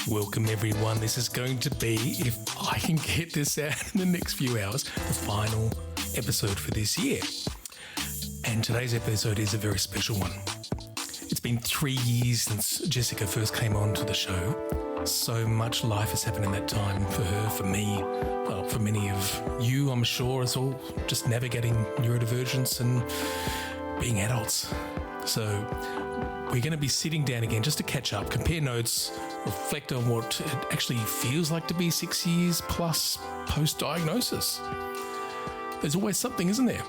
Welcome everyone. This is going to be, if I can get this out in the next few hours, the final episode for this year. And today's episode is a very special one. It's been 3 years since Jessica first came on to the show. So much life has happened in that time for her, for me, well, for many of you, I'm sure, as all just navigating neurodivergence and being adults. So we're going to be sitting down again just to catch up, compare notes, reflect on what it actually feels like to be 6 years plus post-diagnosis. There's always something, isn't there?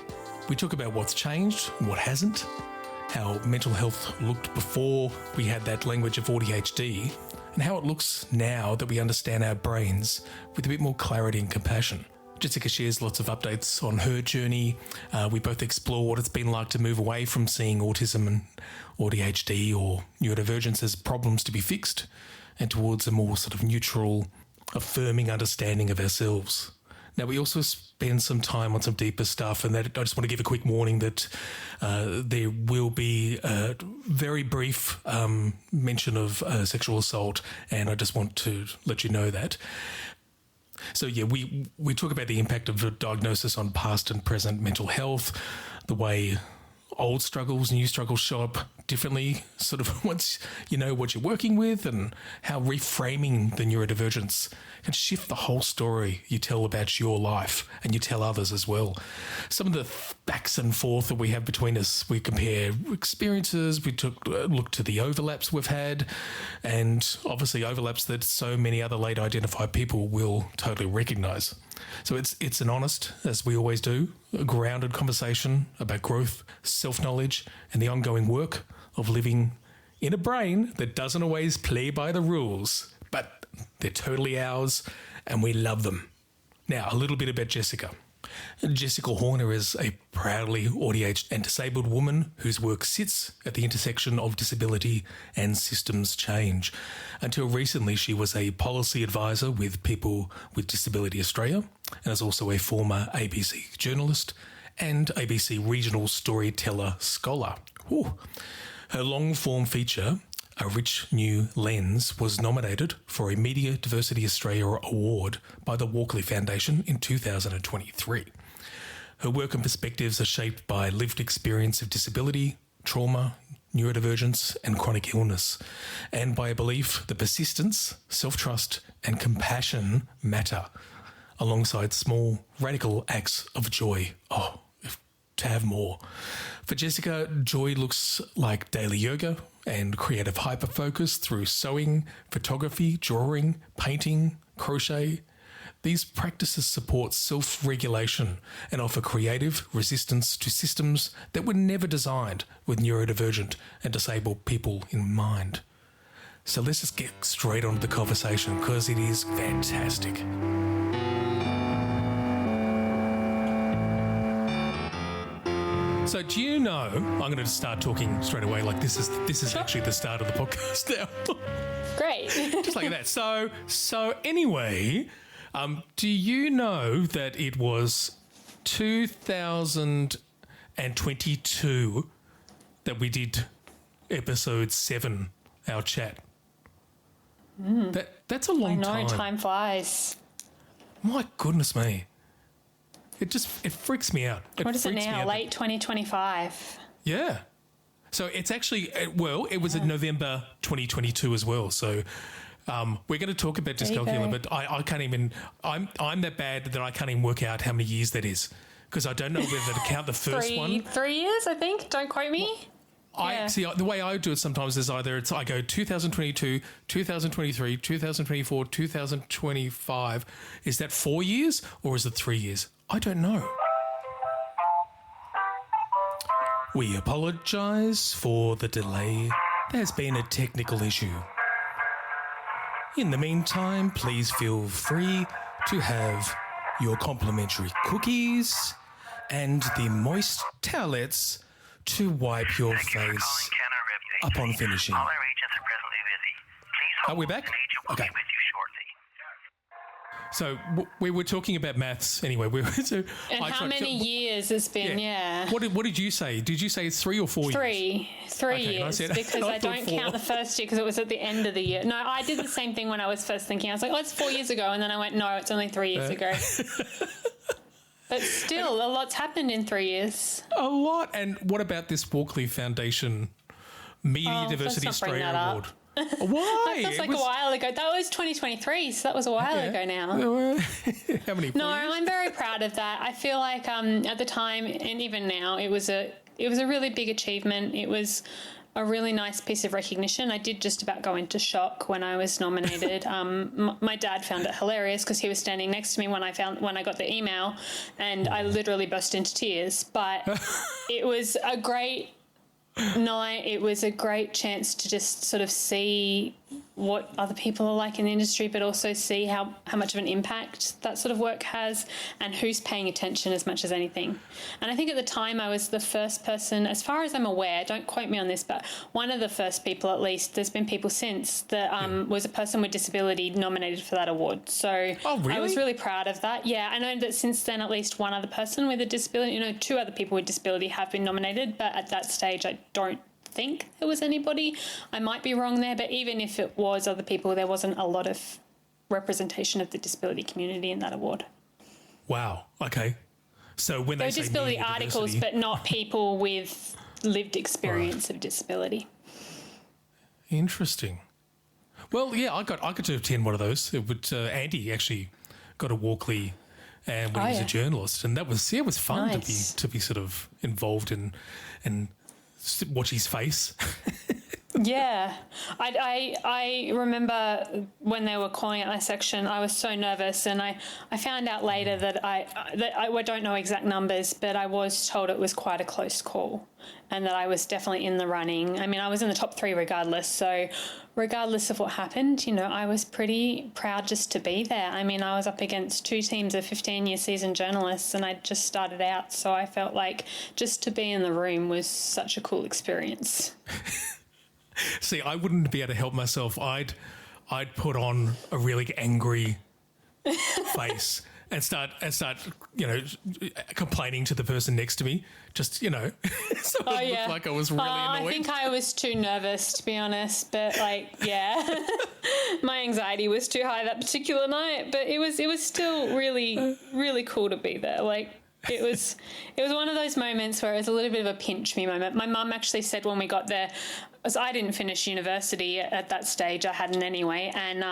We talk about what's changed, what hasn't, how mental health looked before we had that language of ADHD, and how it looks now that we understand our brains with a bit more clarity and compassion. Jessica shares lots of updates on her journey. We both explore what it's been like to move away from seeing autism and ADHD or neurodivergence as problems to be fixed and towards a more sort of neutral, affirming understanding of ourselves. Now, we also spend some time on some deeper stuff, and that I just want to give a quick warning that there will be a very brief mention of sexual assault, and I just want to let you know that. So, yeah, we talk about the impact of a diagnosis on past and present mental health, the way old struggles, new struggles show up differently, sort of once you know what you're working with, and how reframing the neurodivergence can shift the whole story you tell about your life and you tell others as well. Some of the backs and forth that we have between us, we compare experiences, we took a look to the overlaps we've had, and obviously overlaps that so many other late identified people will totally recognise. So it's an honest, as we always do, a grounded conversation about growth, self-knowledge, and the ongoing work of living in a brain that doesn't always play by the rules, but they're totally ours and we love them. Now, a little bit about Jessica. Jessica Horner is a proudly ADHD and disabled woman whose work sits at the intersection of disability and systems change. Until recently, she was a policy advisor with People with Disability Australia and is also a former ABC journalist and ABC regional storyteller scholar. Ooh. Her long-form feature, A Rich New Lens, was nominated for a Media Diversity Australia Award by the Walkley Foundation in 2023. Her work and perspectives are shaped by lived experience of disability, trauma, neurodivergence and chronic illness, and by a belief that persistence, self-trust and compassion matter, alongside small, radical acts of joy. Oh, to have more. For Jessica, joy looks like daily yoga and creative hyper-focus through sewing, photography, drawing, painting, crochet. These practices support self-regulation and offer creative resistance to systems that were never designed with neurodivergent and disabled people in mind. So let's just get straight on to the conversation because it is fantastic. So do you know, I'm going to start talking straight away like this is actually the start of the podcast now. Great. Just like that. So anyway, do you know that it was 2022 that we did episode 7, our chat? That's a long time. I know, time flies. My goodness me. It freaks me out. What is it now? Late 2025. Yeah. So it's actually, it was in November 2022 as well. So we're going to talk about dyscalculia, but I can't even, I'm that bad that I can't even work out how many years that is because I don't know whether to count the first one. 3 years, I think. Don't quote me. See, the way I do it sometimes is either I go 2022, 2023, 2024, 2025. Is that 4 years or is it 3 years? I don't know. We apologise for the delay. There's been a technical issue. In the meantime, please feel free to have your complimentary cookies and the moist towelettes to wipe your face upon finishing. All our agents are presently busy. Please hold. Are we back? An agent will Okay. be with you shortly. So we were talking about maths anyway. And how many years it's been, yeah. What did you say? Did you say it's 3 or 4 years? Three years, because I don't count the first year because it was at the end of the year. No, I did the same thing when I was first thinking. I was like, oh, it's 4 years ago. And then I went, no, it's only 3 years ago. But still, a lot's happened in 3 years. A lot. And what about this Walkley Foundation Media Diversity Australia Award? Why? That feels like a while ago. That was 2023, so that was a while ago now. How many? No, I'm very proud of that. I feel like at the time and even now, it was a really big achievement. It was a really nice piece of recognition. I did just about go into shock when I was nominated. My dad found it hilarious because he was standing next to me when I got the email, and I literally burst into tears. But it was a great night. It was a great chance to just sort of see what other people are like in the industry, but also see how much of an impact that sort of work has and who's paying attention as much as anything. And I think at the time I was the first person, as far as I'm aware, don't quote me on this, but one of the first people, at least, there's been people since, that was a person with disability nominated for that award. So I was really proud of that. Yeah, I know that since then at least one other person with a disability, 2 other people with disability have been nominated, but at that stage I don't think there was anybody. I might be wrong there, but even if it was other people, there wasn't a lot of representation of the disability community in that award. Wow. Okay. So when they say disability articles, but not people with lived experience of disability. Interesting. Well, yeah, I got to attend one of those. Andy actually got a Walkley, and when he was a journalist, and that was it was fun to be sort of involved in and watch his face. Yeah. I remember when they were calling out my section, I was so nervous, and I found out later that I don't know exact numbers, but I was told it was quite a close call and that I was definitely in the running. I mean, I was in the top 3 regardless. So regardless of what happened, I was pretty proud just to be there. I mean, I was up against 2 teams of 15-year seasoned journalists, and I just started out. So I felt like just to be in the room was such a cool experience. See, I wouldn't be able to help myself. I'd put on a really angry face and start complaining to the person next to me. Just so it looked like I was really annoyed. I think I was too nervous, to be honest. But my anxiety was too high that particular night. But it was still really, really cool to be there. It was one of those moments where it was a little bit of a pinch me moment. My mum actually said when we got there, as I didn't finish university at that stage, I hadn't anyway, and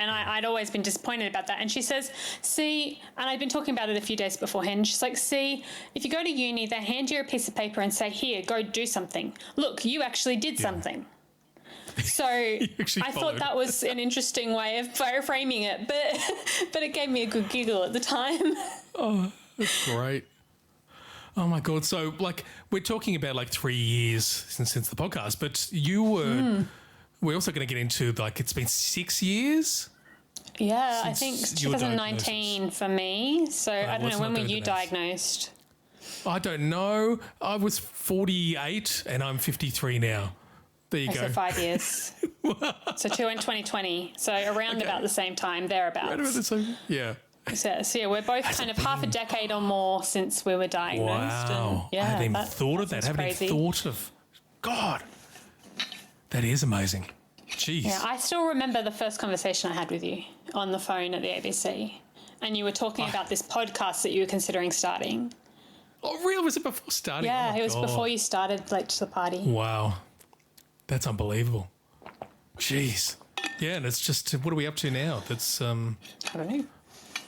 I'd always been disappointed about that. And she says, see, and I'd been talking about it a few days beforehand, she's like, see, if you go to uni, they hand you a piece of paper and say, here, go do something. Look, you actually did something. So I thought that was an interesting way of framing it, but it gave me a good giggle at the time. Oh, that's great. Oh my God. So we're talking about 3 years since the podcast, but we're also going to get into it's been 6 years. Yeah, I think 2019 for me. So I don't know, when were you diagnosed? I don't know. I was 48 and I'm 53 now. There you go. So 5 years. So 2020. So around about the same time, thereabouts. Around about the same, yeah. So we're both kind of half a decade or more since we were diagnosed. Wow. I haven't even thought of that. I haven't even thought of... God. That is amazing. Jeez. Yeah, I still remember the first conversation I had with you on the phone at the ABC. And you were talking about this podcast that you were considering starting. Oh, really? Was it before starting? Yeah, it was before you started Late to the Party. Wow. That's unbelievable. Jeez. Yeah, and it's just... What are we up to now? That's... I don't know.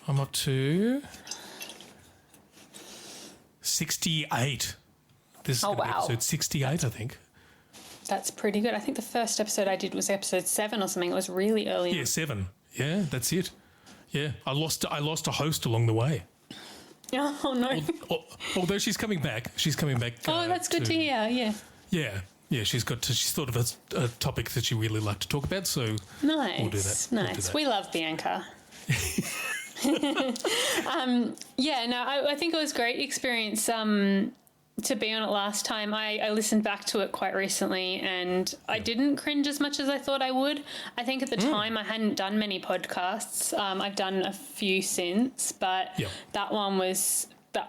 I'm up to 68. This is episode 68, I think. That's pretty good. I think the first episode I did was episode 7 or something. It was really early. Yeah, 7. Yeah, that's it. Yeah, I lost a host along the way. Oh, no. Although she's coming back. Oh, that's good to hear, yeah. Yeah. Yeah, she's thought of a topic that she really liked to talk about, so nice. We'll do that. Nice. We love Bianca. I think it was a great experience. to be on it last time. I listened back to it quite recently and I didn't cringe as much as I thought I would. I think at the time I hadn't done many podcasts. I've done a few since, but that one was,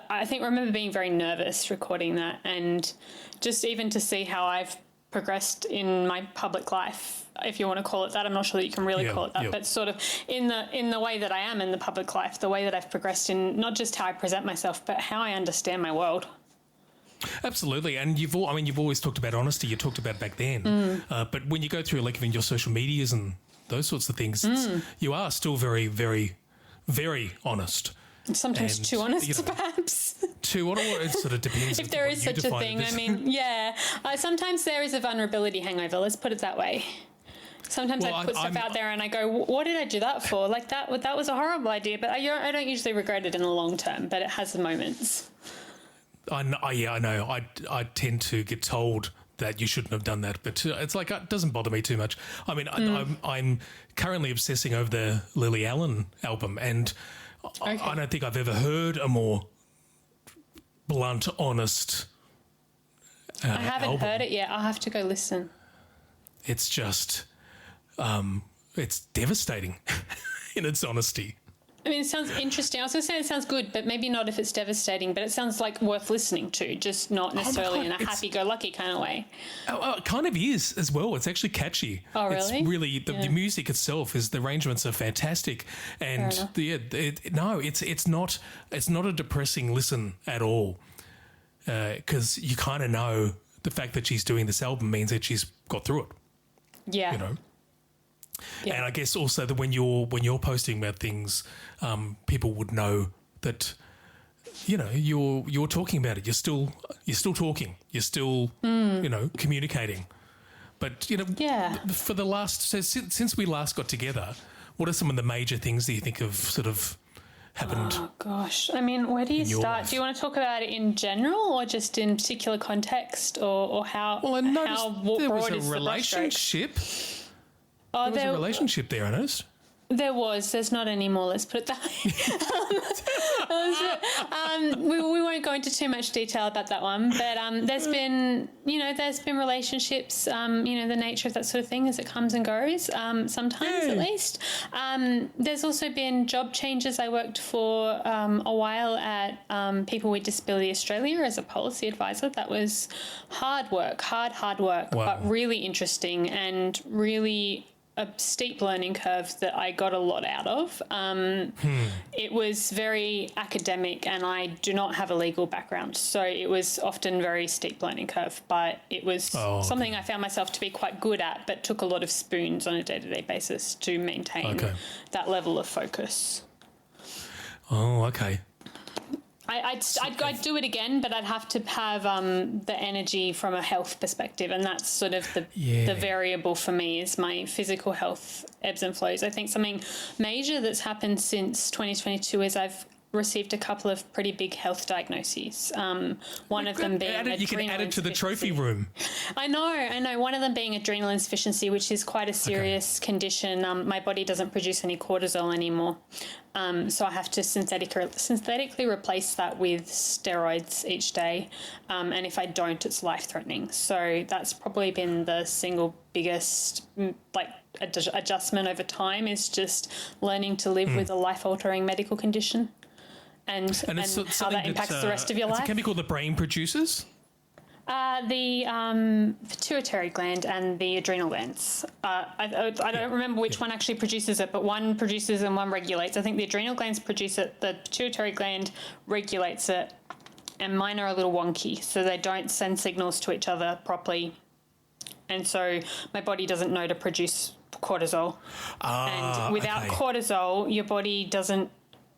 I remember being very nervous recording that, and just even to see how I've progressed in my public life, if you want to call it that. I'm not sure that you can really call it that, but sort of in the way that I am in the public life, the way that I've progressed in not just how I present myself, but how I understand my world. Absolutely, and you've always talked about honesty. You talked about it back then, but when you go through like even your social medias and those sorts of things, you are still very, very, very honest. Sometimes too honest, perhaps. Too honest. It sort of depends. If there is such a thing, I mean, sometimes there is a vulnerability hangover. Let's put it that way. Sometimes I put stuff out there and I go, what did I do that for? Like that was a horrible idea, but I don't usually regret it in the long term, but it has the moments. I know. I tend to get told that you shouldn't have done that, but it's like it doesn't bother me too much. I mean, I'm currently obsessing over the Lily Allen album, and I don't think I've ever heard a more blunt, honest I haven't heard it yet. I'll have to go listen. It's just, it's devastating in its honesty. I mean, it sounds interesting. I was going to say it sounds good, but maybe not if it's devastating, but it sounds like worth listening to, just not necessarily in a happy-go-lucky kind of way. It kind of is as well. It's actually catchy. Oh, really? It's really, the music itself the arrangements are fantastic. And it's not a depressing listen at all, because you kind of know the fact that she's doing this album means that she's got through it. Yeah. You know? Yeah. And I guess also that when you're posting about things, people would know that, you know, you're talking about it. You're still talking. You're still communicating. But for the last since we last got together, what are some of the major things that you think have sort of happened? Oh gosh, I mean, where do you start? Life? Do you want to talk about it in general, or just in particular context, or how? Well, I noticed there was a is relationship. Oh, there was a relationship there, I noticed. There was. There's not anymore. Let's put it that way. We won't go into too much detail about that one, but there's been relationships. The nature of that sort of thing as it comes and goes. Sometimes, at least. There's also been job changes. I worked for a while at People with Disability Australia as a policy advisor. That was hard work, but really interesting and really a steep learning curve that I got a lot out of. It was very academic and I do not have a legal background, so it was often very steep learning curve, but it was something I found myself to be quite good at, but took a lot of spoons on a day-to-day basis to maintain that level of focus. Oh, okay. I'd do it again, but I'd have to have the energy from a health perspective, and that's sort of the variable for me is my physical health ebbs and flows. I think something major that's happened since 2022 is I've received a couple of pretty big health diagnoses. One of them being adrenal insufficiency. You can add it to the trophy room. I know. One of them being adrenal insufficiency, which is quite a serious condition. My body doesn't produce any cortisol anymore. So I have to synthetically replace that with steroids each day. And if I don't, it's life-threatening. So that's probably been the single biggest adjustment over time, is just learning to live with a life-altering medical condition. And how that impacts the rest of your life. It's a chemical the brain produces? The pituitary gland and the adrenal glands. I don't remember which one actually produces it, but one produces and one regulates. I think the adrenal glands produce it, the pituitary gland regulates it, and mine are a little wonky, so they don't send signals to each other properly. And so my body doesn't know to produce cortisol. And without cortisol, your body doesn't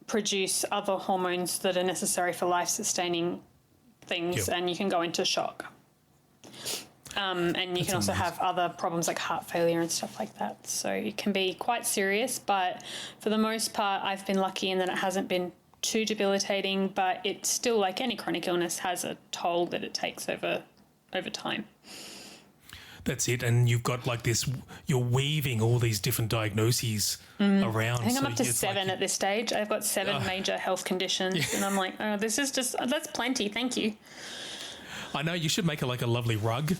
produce other hormones that are necessary for life-sustaining things, and you can go into shock. And you can also have other problems like heart failure and stuff like that. So it can be quite serious, but for the most part, I've been lucky in that it hasn't been too debilitating, but it's still, like any chronic illness, has a toll that it takes over time. That's it. And you've got like this, you're weaving all these different diagnoses around. I think I'm up to 7 at this stage. I've got 7 major health conditions and I'm like, that's plenty. Thank you. I know you should make it like a lovely rug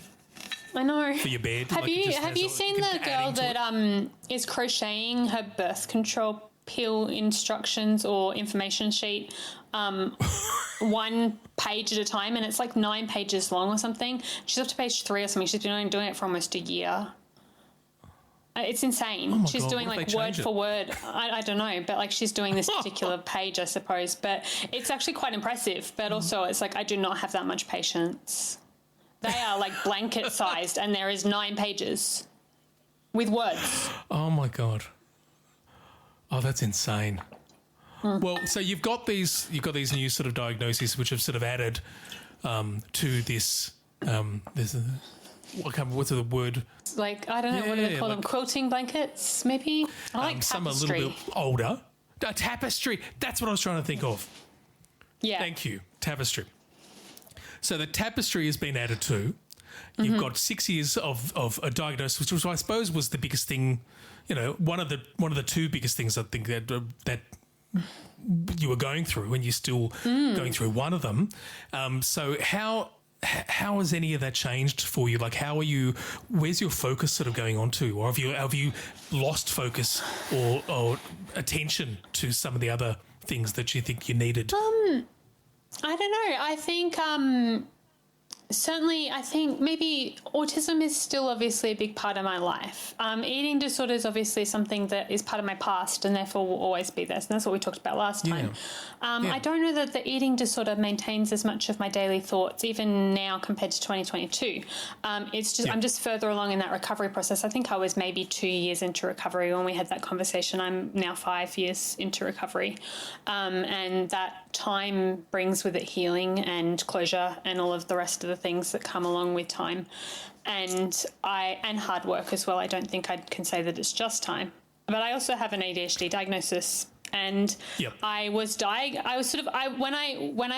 I know. for your bed. Have you seen the girl that is crocheting her birth control pill instructions or information sheet one page at a time, and it's like 9 pages long or something? She's up to page 3 or something. She's been doing it for almost a year. It's insane. Oh She's God, doing like word for word. I don't know, but like she's doing this particular page, I suppose. But it's actually quite impressive. But also it's like I do not have that much patience. They are like blanket sized, and there is 9 pages with words. Oh my God. Oh, that's insane. Well, so you've got these new sort of diagnoses which have sort of added to this what's the word? Like, I don't know, what do they call them? Quilting blankets, maybe? I like tapestry. Some a little bit older. A tapestry. That's what I was trying to think of. Yeah. Thank you. Tapestry. So the tapestry has been added to. You've got 6 years of a diagnosis, which was, I suppose, was the biggest thing. You know, one of the 2 biggest things I think that you were going through, and you're still going through one of them. So how has any of that changed for you? Like, where's your focus sort of going on to? Or have you lost focus or attention to some of the other things that you think you needed? I don't know. I think certainly, I think maybe autism is still obviously a big part of my life. Eating disorder is obviously something that is part of my past and therefore will always be there. And that's what we talked about last time. I don't know that the eating disorder maintains as much of my daily thoughts, even now compared to 2022. It's just I'm just further along in that recovery process. I think I was maybe 2 years into recovery when we had that conversation. I'm now 5 years into recovery. And that time brings with it healing and closure and all of the rest of the things that come along with time, and hard work as well. I don't think I can say that it's just time, but I also have an ADHD diagnosis. And when I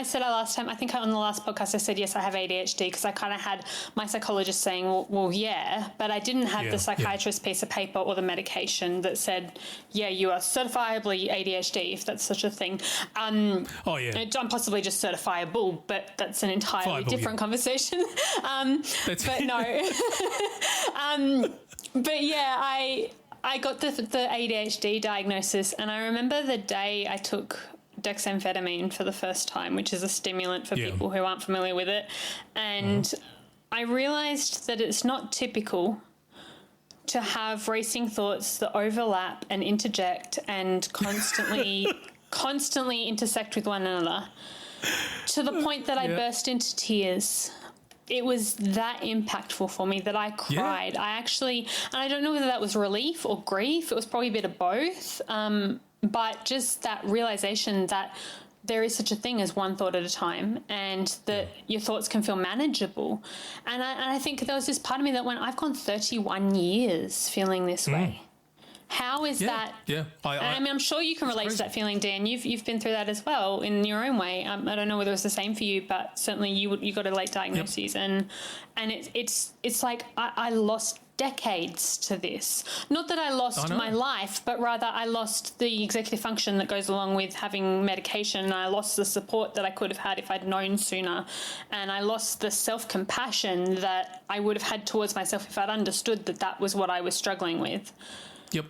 said last time, I think on the last podcast I said, yes, I have ADHD, because I kind of had my psychologist saying, well, yeah, but I didn't have the psychiatrist piece of paper or the medication that said, yeah, you are certifiably ADHD, if that's such a thing. I'm possibly just certifiable, but that's an entirely different conversation. But no. But yeah, I got the ADHD diagnosis, and I remember the day I took dexamphetamine for the first time, which is a stimulant for people who aren't familiar with it. And I realized that it's not typical to have racing thoughts that overlap and interject and constantly intersect with one another, to the point that I burst into tears. It was that impactful for me that I cried. I actually, and I don't know whether that was relief or grief. It was probably a bit of both. But just that realization that there is such a thing as one thought at a time, and that your thoughts can feel manageable. And I think there was this part of me that went, I've gone 31 years feeling this way. How is that? Yeah. I mean, I'm sure you can relate to that feeling, Dan. You've been through that as well in your own way. I don't know whether it was the same for you, but certainly you got a late diagnosis, and it's like I lost decades to this. Not that I lost my life, but rather I lost the executive function that goes along with having medication, and I lost the support that I could have had if I'd known sooner, and I lost the self-compassion that I would have had towards myself if I'd understood that that was what I was struggling with. Yep.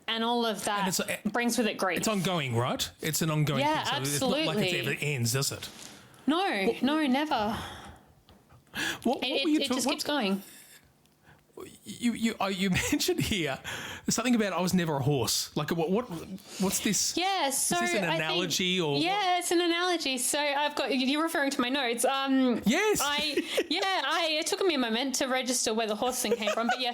And all of that brings with it grief. It's ongoing, right? It's an ongoing thing. So absolutely. It's not like it ever ends, does it? No, never. It just keeps going. You mentioned here something about I was never a horse. Like what's this? Yeah, so is this an analogy or? Yeah, it's an analogy. So you're referring to my notes. Yes. It took me a moment to register where the horse thing came from, but yeah.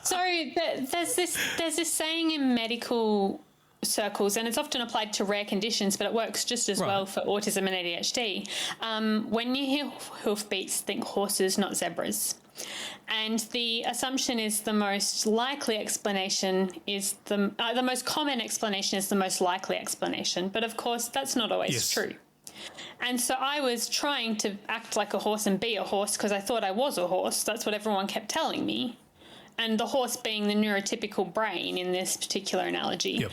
So there's this saying in medical circles, and it's often applied to rare conditions, but it works just as well for autism and ADHD. When you hear hoofbeats, think horses, not zebras. And the assumption is the most likely explanation is the most common explanation is the most likely explanation. But of course, that's not always true. And so I was trying to act like a horse and be a horse because I thought I was a horse. That's what everyone kept telling me. And the horse being the neurotypical brain in this particular analogy. Yep.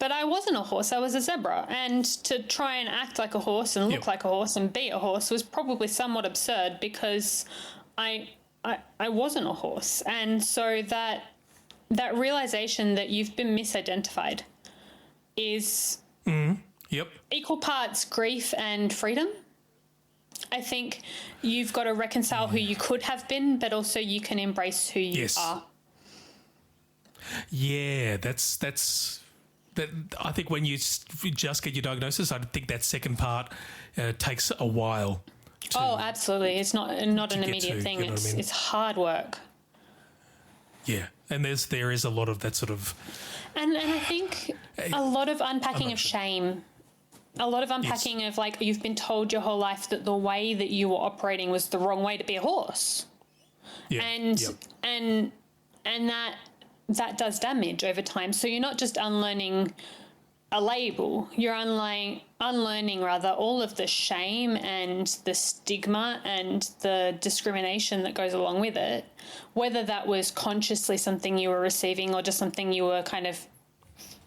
But I wasn't a horse, I was a zebra. And to try and act like a horse and look like a horse and be a horse was probably somewhat absurd because I wasn't a horse. And so that realization that you've been misidentified is equal parts grief and freedom. I think you've got to reconcile who you could have been, but also you can embrace who you are. Yeah, that's that. I think when you just get your diagnosis, I think that second part takes a while. Absolutely. It's not an immediate thing. It's hard work. Yeah, and there is a lot of that sort of... And I think a lot of unpacking of shame, a lot of unpacking of like you've been told your whole life that the way that you were operating was the wrong way to be a horse. Yeah. And that does damage over time. So you're not just unlearning a label, you're unlearning all of the shame and the stigma and the discrimination that goes along with it, whether that was consciously something you were receiving or just something you were kind of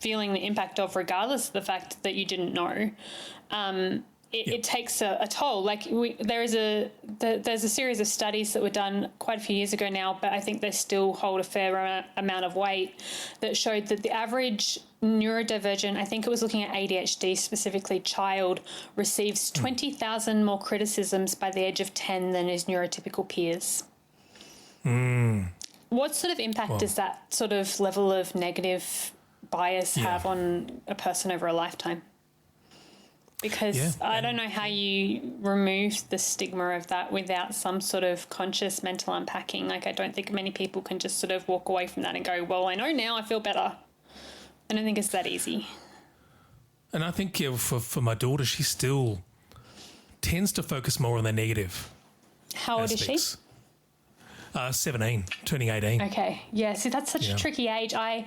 feeling the impact of regardless of the fact that you didn't know. It takes a toll. Like there's a series of studies that were done quite a few years ago now, but I think they still hold a fair amount of weight that showed that the average neurodivergent, I think it was looking at ADHD specifically, child receives 20,000 more criticisms by the age of 10 than his neurotypical peers. What sort of impact does that sort of level of negative bias have on a person over a lifetime? Because I don't know how you remove the stigma of that without some sort of conscious mental unpacking. Like I don't think many people can just sort of walk away from that and go, well, I know now, I feel better. I don't think it's that easy. And I think for my daughter, she still tends to focus more on the negative. How old aspects. Is she? 17, turning 18. Okay. Yeah, see, that's such a tricky age. I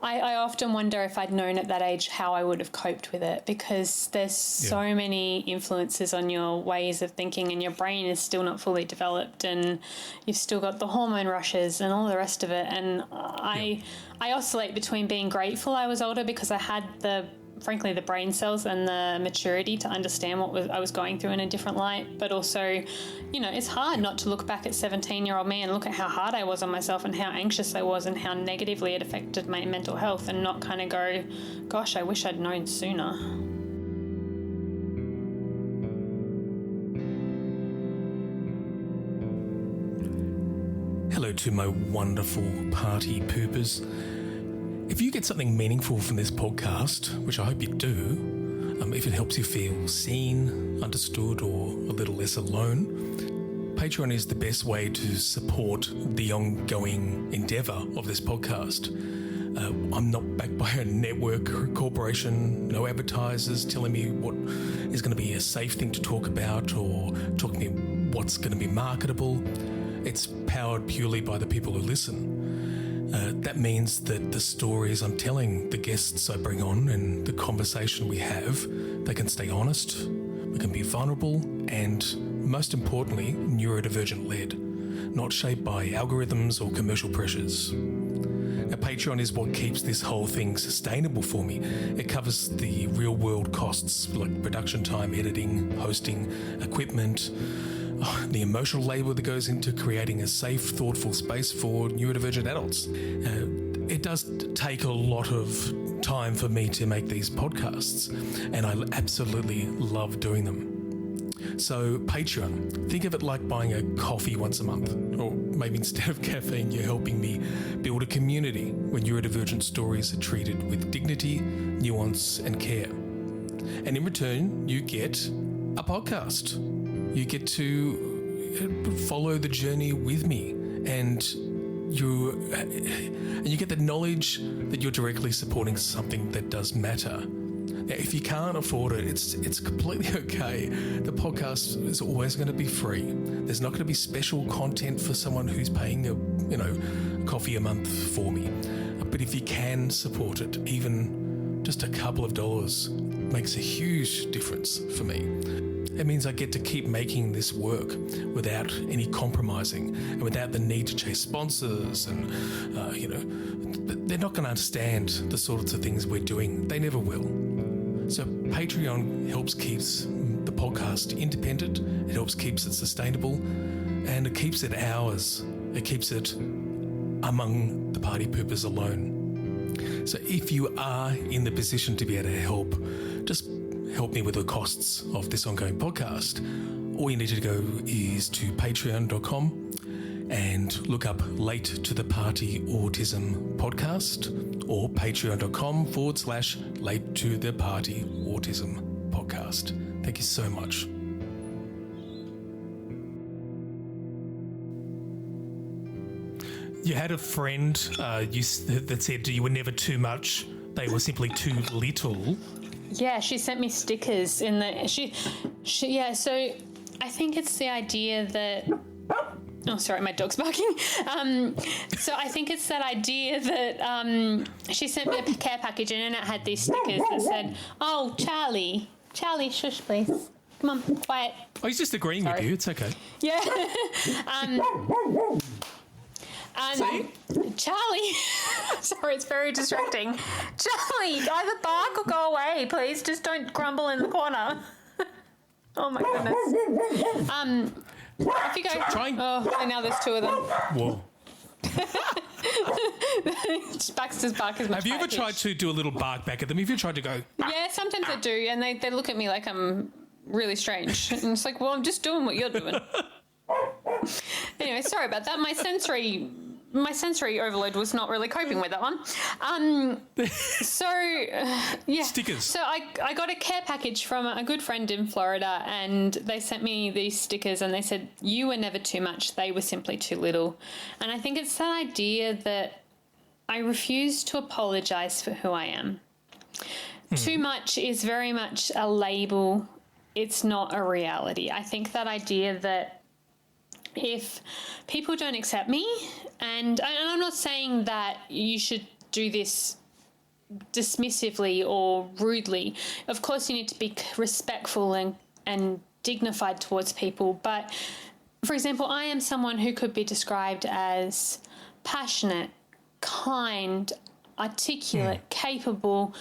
often wonder if I'd known at that age how I would have coped with it because there's so many influences on your ways of thinking and your brain is still not fully developed and you've still got the hormone rushes and all the rest of it. And I oscillate between being grateful I was older because I had frankly the brain cells and the maturity to understand what I was going through in a different light, but also, it's hard not to look back at 17-year-old me and look at how hard I was on myself and how anxious I was and how negatively it affected my mental health and not kind of go, gosh, I wish I'd known sooner. Hello to my wonderful party poopers. If you get something meaningful from this podcast, which I hope you do, if it helps you feel seen, understood, or a little less alone, Patreon is the best way to support the ongoing endeavour of this podcast. I'm not backed by a network or a corporation, no advertisers telling me what is going to be a safe thing to talk about or talking to me what's going to be marketable. It's powered purely by the people who listen. That means that the stories I'm telling, the guests I bring on and the conversation we have, they can stay honest, we can be vulnerable and, most importantly, neurodivergent led, not shaped by algorithms or commercial pressures. Now, Patreon is what keeps this whole thing sustainable for me. It covers the real world costs like production time, editing, hosting, equipment, the emotional labour that goes into creating a safe, thoughtful space for neurodivergent adults. It does take a lot of time for me to make these podcasts, and I absolutely love doing them. So Patreon, think of it like buying a coffee once a month, or maybe instead of caffeine, you're helping me build a community where neurodivergent stories are treated with dignity, nuance, and care. And in return, you get a podcast. You get to follow the journey with me, and you get the knowledge that you're directly supporting something that does matter. Now, if you can't afford it, it's completely okay. The podcast is always going to be free. There's not going to be special content for someone who's paying a coffee a month for me. But if you can support it, even just a couple of dollars makes a huge difference for me. It means I get to keep making this work without any compromising and without the need to chase sponsors and, they're not going to understand the sorts of things we're doing. They never will. So Patreon helps keeps the podcast independent, it helps keeps it sustainable, and it keeps it ours. It keeps it among the party poopers alone. So if you are in the position to be able to help, just help me with the costs of this ongoing podcast. All you need to go is to patreon.com and look up Late to the Party Autism Podcast, or patreon.com/Late to the Party Autism Podcast. Thank you so much. You had a friend that said you were never too much, they were simply too little. Yeah, she sent me stickers in the so I think it's the idea that oh, sorry, my dog's barking. So I think it's that idea that she sent me a care package and it had these stickers that said, "Oh, Charlie, shush, please. Come on, quiet." Oh, he's just agreeing with you. It's okay. Yeah. See? Charlie, sorry, it's very distracting. Charlie, either bark or go away, please. Just don't grumble in the corner. Oh my goodness. Off you go. Oh, and now there's two of them. Whoa. Baxter's bark is much Have you ever higher tried pitched. to do a little bark back at them? Have you tried to go? Yeah, sometimes I do, and they look at me like I'm really strange. And it's like, well, I'm just doing what you're doing. Anyway, sorry about that. My sensory overload was not really coping with that one. Yeah. Stickers. So I got a care package from a good friend in Florida, and they sent me these stickers and they said, "You were never too much, they were simply too little." And I think it's that idea that I refuse to apologize for who I am. Too much is very much a label. It's not a reality. I think that idea that if people don't accept me, and I'm not saying that you should do this dismissively or rudely. Of course, you need to be respectful and dignified towards people. But, for example, I am someone who could be described as passionate, kind, articulate, capable,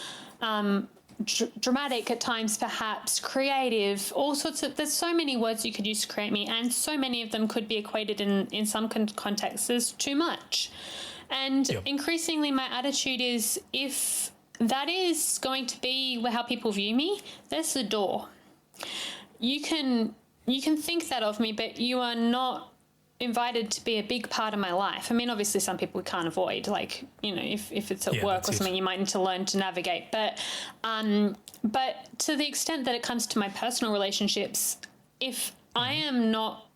dramatic at times, perhaps creative, all sorts of, there's so many words you could use to create me, and so many of them could be equated in some contexts as too much. And increasingly my attitude is, if that is going to be how people view me, there's the door. You can think that of me, but you are not invited to be a big part of my life. I mean, obviously some people we can't avoid, like, if it's at work or something, you might need to learn to navigate. But to the extent that it comes to my personal relationships, if I am not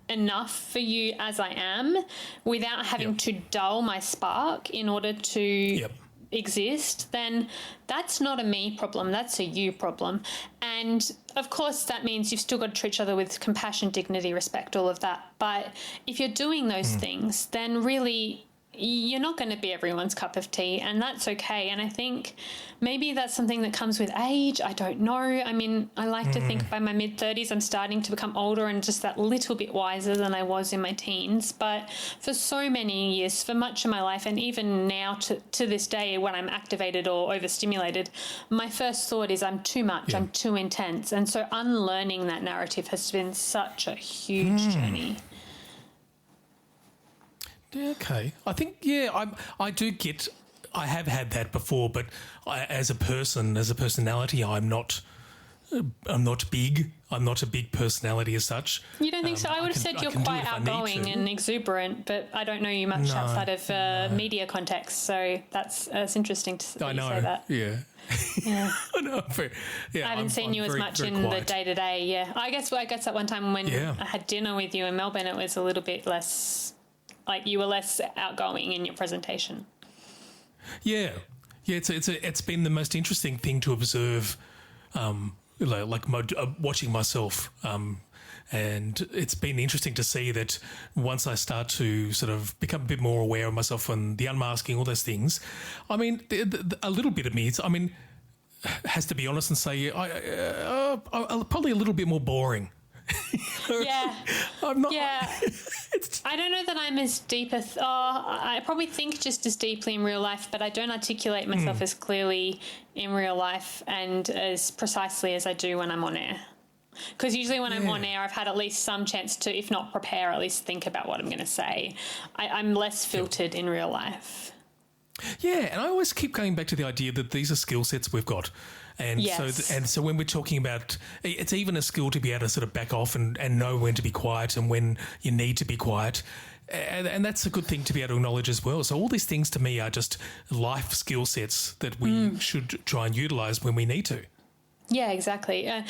enough for you as I am, without having to dull my spark in order to exist, then that's not a me problem, that's a you problem. And of course that means you've still got to treat each other with compassion, dignity, respect, all of that. But if you're doing those things, then really you're not going to be everyone's cup of tea, and that's okay. And I think maybe that's something that comes with age. I don't know. I mean, I like to think by my mid-30s I'm starting to become older and just that little bit wiser than I was in my teens. But for so many years, for much of my life, and even now to this day when I'm activated or overstimulated, my first thought is I'm too much, I'm too intense. And so unlearning that narrative has been such a huge journey. Yeah, okay. I think, I have had that before, but as a personality, I'm not big. I'm not a big personality as such. You don't think so? I would have said you're quite outgoing and exuberant, but I don't know you much outside of media context, so that's interesting to say that. Yeah. Yeah. I know. I haven't seen you as much in the day-to-day, yeah. I guess at one time when I had dinner with you in Melbourne, it was a little bit less, like you were less outgoing in your presentation. Yeah. Yeah, it's been the most interesting thing to observe, watching myself, and it's been interesting to see that once I start to sort of become a bit more aware of myself and the unmasking, all those things. I mean, a little bit of me. has to be honest and say, I'm probably a little bit more boring. Yeah. I'm not. Yeah. I don't know that I'm as deep as... I probably think just as deeply in real life, but I don't articulate myself as clearly in real life and as precisely as I do when I'm on air. Because usually when I'm on air, I've had at least some chance to, if not prepare, at least think about what I'm going to say. I'm less filtered in real life. Yeah, and I always keep going back to the idea that these are skill sets we've got. And so when we're talking about, it's even a skill to be able to sort of back off and know when to be quiet and when you need to be quiet. And that's a good thing to be able to acknowledge as well. So all these things to me are just life skill sets that we should try and utilise when we need to. Yeah, exactly. And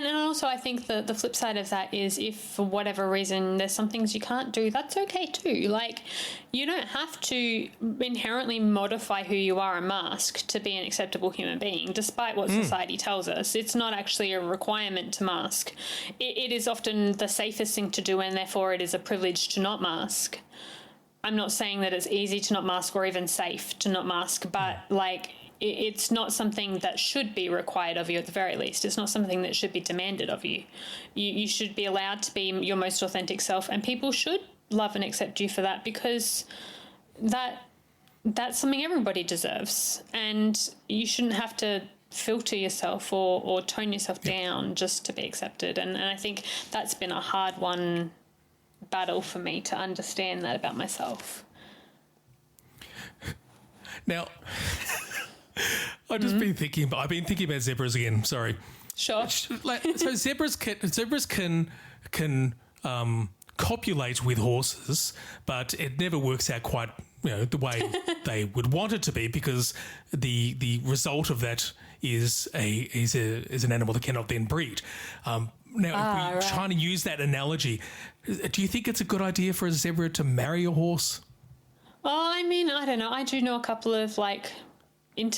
also I think the flip side of that is if for whatever reason there's some things you can't do, that's okay too. Like, you don't have to inherently modify who you are and mask to be an acceptable human being, despite what society tells us. It's not actually a requirement to mask. It is often the safest thing to do, and therefore it is a privilege to not mask. I'm not saying that it's easy to not mask or even safe to not mask, but like... It's not something that should be required of you at the very least. It's not something that should be demanded of you. You should be allowed to be your most authentic self, and people should love and accept you for that, because that's something everybody deserves. And you shouldn't have to filter yourself or tone yourself down just to be accepted. And I think that's been a hard one battle for me to understand that about myself. Now... I've been thinking about zebras again. Sorry. Sure. So zebras can copulate with horses, but it never works out quite the way they would want it to be, because the result of that is an animal that cannot then breed. Now, if we're trying to use that analogy, do you think it's a good idea for a zebra to marry a horse? Oh, I mean, I don't know. I do know a couple of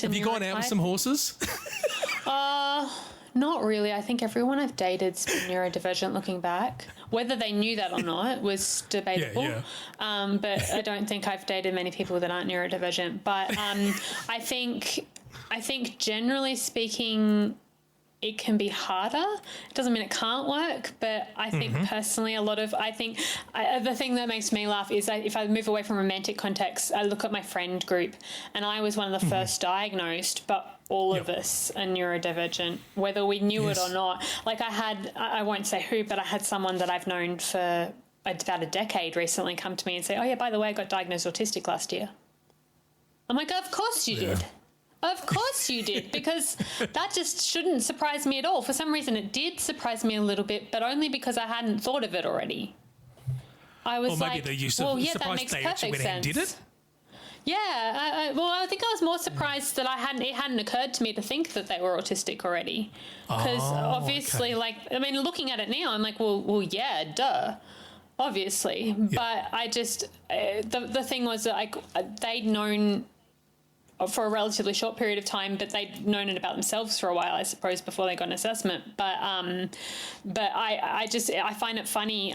Have you gone out with some horses? Not really. I think everyone I've dated's been neurodivergent looking back. Whether they knew that or not was debatable. Yeah. But I don't think I've dated many people that aren't neurodivergent. But I think generally speaking, it can be harder. It doesn't mean it can't work, but I think personally the thing that makes me laugh is if I move away from romantic context, I look at my friend group, and I was one of the first diagnosed, but all of us are neurodivergent, whether we knew it or not. Like I won't say who, but I had someone that I've known for about a decade recently come to me and say, oh yeah, by the way, I got diagnosed autistic last year. I'm like, of course you did. Of course you did, because that just shouldn't surprise me at all. For some reason it did surprise me a little bit, but only because I hadn't thought of it already. I was that makes perfect sense. Did it? Yeah. I think I was more surprised that it hadn't occurred to me to think that they were autistic already. Because obviously, looking at it now, I'm like, well, yeah, duh. Obviously. Yeah. But I just, the thing was that they'd known for a relatively short period of time, but they'd known it about themselves for a while, I suppose, before they got an assessment. But I find it funny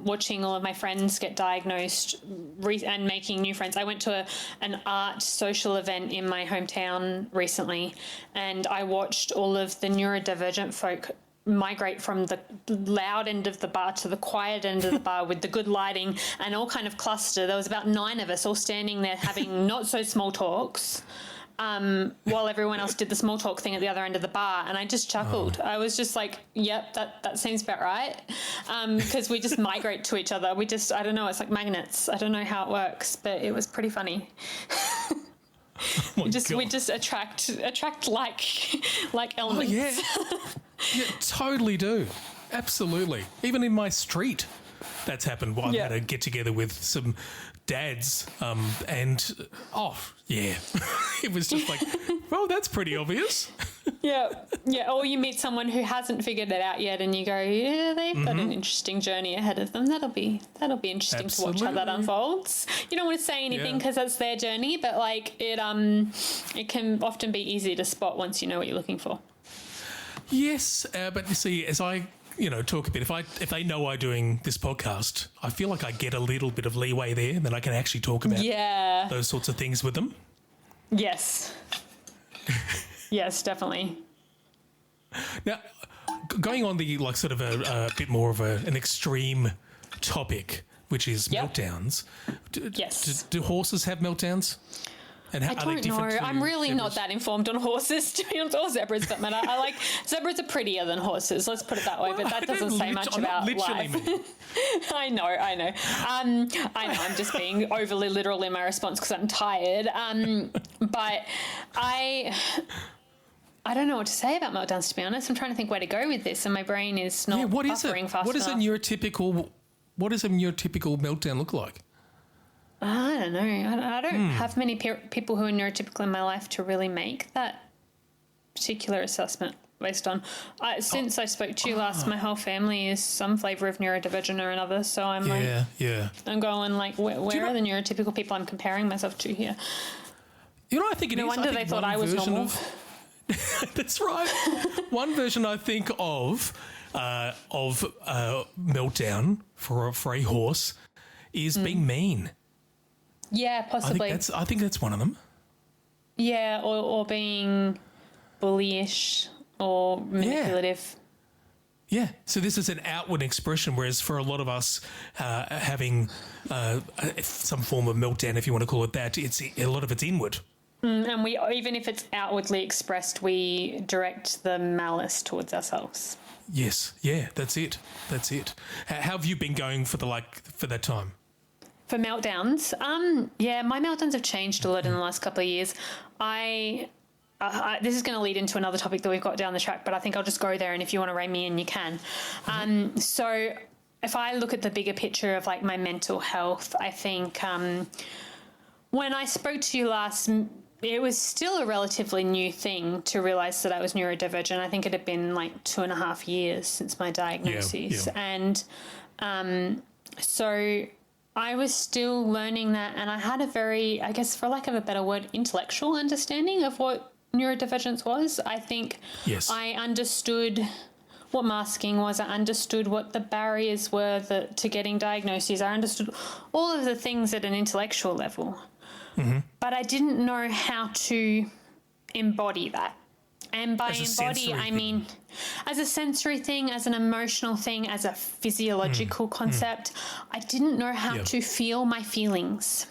watching all of my friends get diagnosed and making new friends. I went to an art social event in my hometown recently, and I watched all of the neurodivergent folk migrate from the loud end of the bar to the quiet end of the bar with the good lighting, and all kind of cluster. There was about 9 of us all standing there having not so small talks while everyone else did the small talk thing at the other end of the bar, and I just chuckled. I was just like, yep, that seems about right, because we just migrate to each other. I don't know, it's like magnets. I don't know how it works, but it was pretty funny. We just attract like elements. Oh, yeah. Yeah, totally do. Absolutely. Even in my street, that's happened. I've had a get together with some dads, and it was just like, well, that's pretty obvious. Yeah. Or you meet someone who hasn't figured it out yet, and you go, yeah, they've got an interesting journey ahead of them. That'll be interesting to watch how that unfolds. You don't want to say anything because that's their journey, but it can often be easy to spot once you know what you're looking for. Yes, but you see, as I talk a bit, if they know I'm doing this podcast, I feel like I get a little bit of leeway there, and then I can actually talk about those sorts of things with them. Yes. Yes, definitely. Now, going on the sort of a bit more of an extreme topic, which is meltdowns. Yes. Do horses have meltdowns? And how, I don't know. I'm really zebras? Not that informed on horses, to be honest, or zebras, for that matter. I like zebras are prettier than horses. Let's put it that way. But that doesn't say much about life. I know. I know. I'm just being overly literal in my response because I'm tired. But I don't know what to say about meltdowns, to be honest. I'm trying to think where to go with this, and my brain is not buffering fast enough. What does a neurotypical meltdown look like? I don't know. I don't have many people who are neurotypical in my life to really make that particular assessment based on. Since I spoke to you last, my whole family is some flavour of neurodivergent or another. So I'm I'm going like, where are the neurotypical people I'm comparing myself to here? You know, I think it is. No wonder they thought I was normal. That's right. One version I think of meltdown for a horse is being mean. Yeah, possibly. I think that's one of them. Yeah, or being bullyish or manipulative. Yeah. So this is an outward expression, whereas for a lot of us having some form of meltdown, if you want to call it that, a lot of it's inward. And we, even if it's outwardly expressed, we direct the malice towards ourselves. Yes. Yeah, that's it. How have you been going for that time? For meltdowns, my meltdowns have changed a lot in the last couple of years. This is going to lead into another topic that we've got down the track, but I think I'll just go there, and if you want to rein me in, you can. So if I look at the bigger picture of like my mental health, I think when I spoke to you last, it was still a relatively new thing to realise that I was neurodivergent. I think it had been like 2.5 years since my diagnosis. Yeah. And so I was still learning that, and I had a very, I guess for lack of a better word, intellectual understanding of what neurodivergence was. I think I understood what masking was. I understood what the barriers were to getting diagnoses. I understood all of the things at an intellectual level. Mm-hmm. But I didn't know how to embody that. And by embody, I mean as a sensory thing, as an emotional thing, as a physiological concept. I didn't know how to feel my feelings.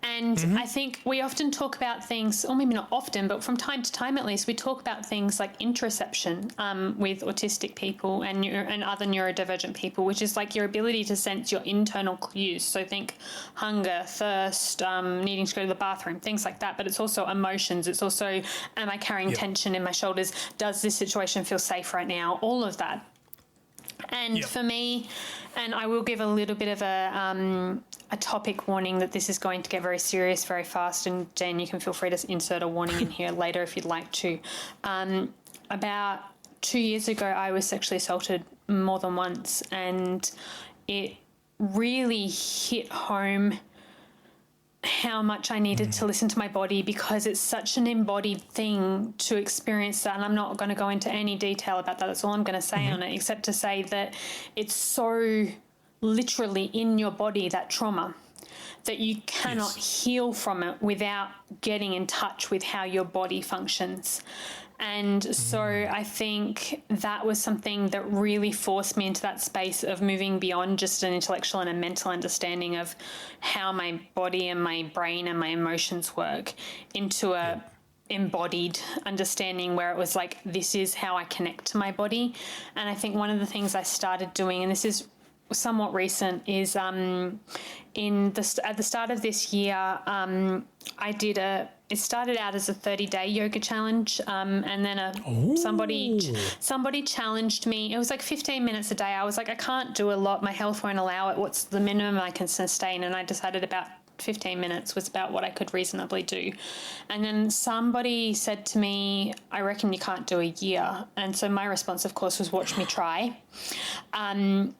And I think we often talk about things, or maybe not often, but from time to time at least, we talk about things like interoception with autistic people and other neurodivergent people, which is like your ability to sense your internal cues. So think hunger, thirst, needing to go to the bathroom, things like that. But it's also emotions. It's also, am I carrying tension in my shoulders? Does this situation feel safe right now? All of that. And for me, and I will give a little bit of a topic warning that this is going to get very serious very fast, and Jen, you can feel free to insert a warning in here later if you'd like to. About 2 years ago, I was sexually assaulted more than once, and it really hit home how much I needed to listen to my body, because it's such an embodied thing to experience that. And I'm not going to go into any detail about that. That's all I'm going to say on it, except to say that it's so literally in your body, that trauma, that you cannot heal from it without getting in touch with how your body functions. And so I think that was something that really forced me into that space of moving beyond just an intellectual and a mental understanding of how my body and my brain and my emotions work into a embodied understanding where it was like, this is how I connect to my body. And I think one of the things I started doing, and this is somewhat recent, is at the start of this year, it started out as a 30-day yoga challenge, and then somebody challenged me. It was like 15 minutes a day. I was like, I can't do a lot. My health won't allow it. What's the minimum I can sustain? And I decided about 15 minutes was about what I could reasonably do. And then somebody said to me, I reckon you can't do a year. And so my response, of course, was watch me try. I'm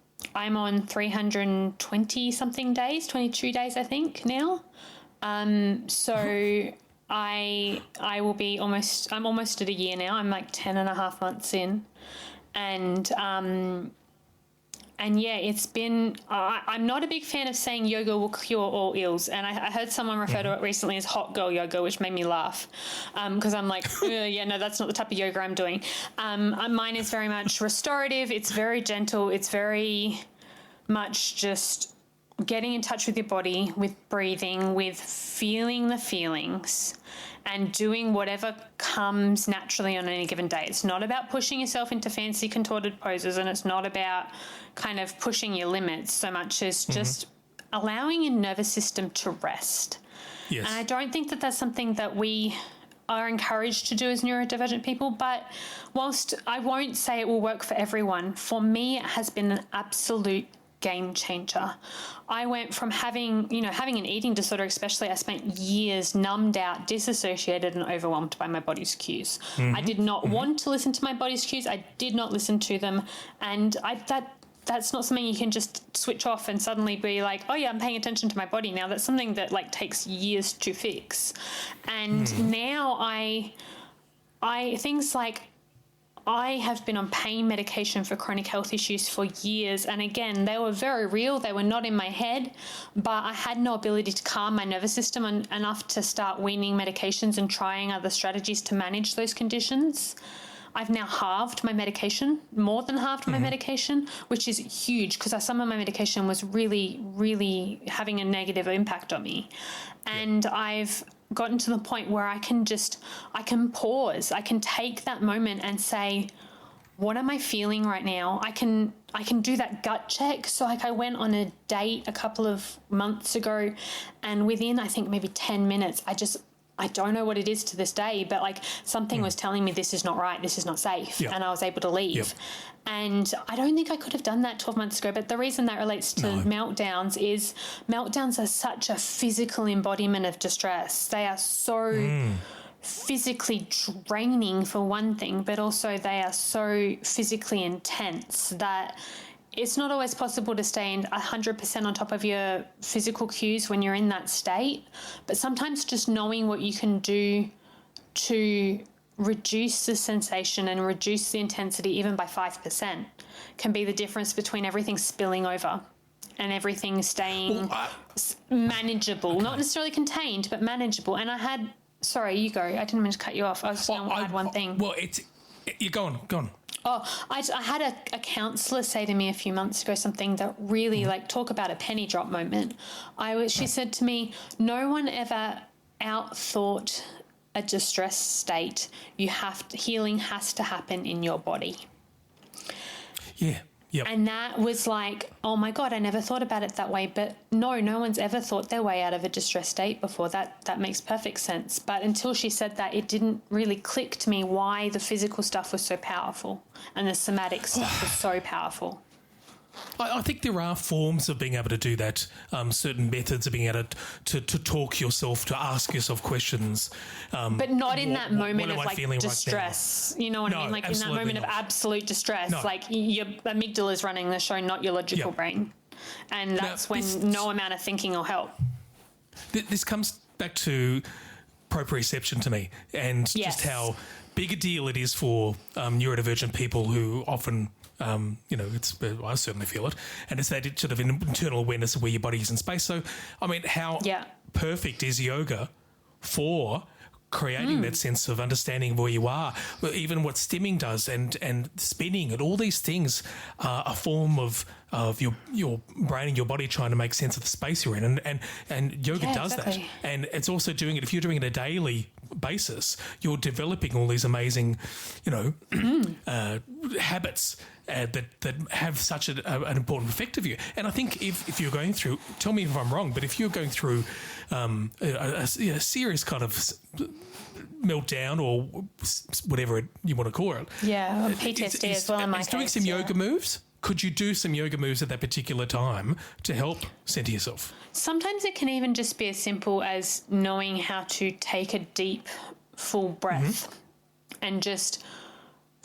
on 320 something days, 22 days, I think now. So I will be I'm almost at a year now. I'm like 10 and a half months in. And And yeah, it's been, I'm not a big fan of saying yoga will cure all ills. And I heard someone refer to it recently as hot girl yoga, which made me laugh. Because I'm like, yeah, no, that's not the type of yoga I'm doing. Mine is very much restorative. It's very gentle. It's very much just getting in touch with your body, with breathing, with feeling the feelings and doing whatever comes naturally on any given day. It's not about pushing yourself into fancy contorted poses, and it's not about kind of pushing your limits so much as just allowing your nervous system to rest. Yes. And I don't think that that's something that we are encouraged to do as neurodivergent people, but whilst I won't say it will work for everyone, for me it has been an absolute game changer. I went from having an eating disorder, especially, I spent years numbed out, disassociated and overwhelmed by my body's cues. I did not want to listen to my body's cues. I did not listen to them. And that's not something you can just switch off and suddenly be like, oh yeah, I'm paying attention to my body now. That's something that like takes years to fix. And now I things like, I have been on pain medication for chronic health issues for years. And again, they were very real. They were not in my head, but I had no ability to calm my nervous system enough to start weaning medications and trying other strategies to manage those conditions. I've now halved my medication, more than halved my medication, which is huge because some of my medication was really, really having a negative impact on me. And I've gotten to the point where I can pause. I can take that moment and say, what am I feeling right now? I can do that gut check. So like I went on a date a couple of months ago, and within I think maybe 10 minutes, I don't know what it is to this day, but like something was telling me this is not right, this is not safe, and I was able to leave. And I don't think I could have done that 12 months ago, but the reason that relates to meltdowns is meltdowns are such a physical embodiment of distress. They are so physically draining for one thing, but also they are so physically intense that it's not always possible to stay 100% on top of your physical cues when you're in that state. But sometimes just knowing what you can do to reduce the sensation and reduce the intensity even by 5% can be the difference between everything spilling over and everything staying manageable, not necessarily contained, but manageable. And I had, sorry, you go. I didn't mean to cut you off. I was just going to add one thing. Well, you're gone. Oh, I had a counsellor say to me a few months ago something that really talk about a penny drop moment. She said to me, no one ever outthought a distressed state. Healing has to happen in your body. Yeah. Yep. And that was like, oh my God, I never thought about it that way. But no one's ever thought their way out of a distressed state before. That makes perfect sense. But until she said that, it didn't really click to me why the physical stuff was so powerful and the somatic stuff was so powerful. I think there are forms of being able to do that, certain methods of being able to talk yourself, to ask yourself questions. But not in that moment of distress. Right, you know what I mean? Like in that moment of absolute distress, like your amygdala is running the show, not your logical brain. And that's when no amount of thinking will help. This comes back to proprioception to me, and just how big a deal it is for neurodivergent people who often... I certainly feel it. And it's that sort of internal awareness of where your body is in space. So, I mean, how perfect is yoga for creating that sense of understanding where you are? Well, even what stimming does and spinning and all these things are a form of your brain and your body trying to make sense of the space you're in. And yoga does that. And it's also doing it, if you're doing it on a daily basis, you're developing all these amazing, habits that have such an important effect of you. And I think if you're going through, tell me if I'm wrong, but if you're going through a serious kind of meltdown or whatever you want to call it. Yeah, PTSD as well in my case. Doing some yoga moves? Could you do some yoga moves at that particular time to help center yourself? Sometimes it can even just be as simple as knowing how to take a deep, full breath and just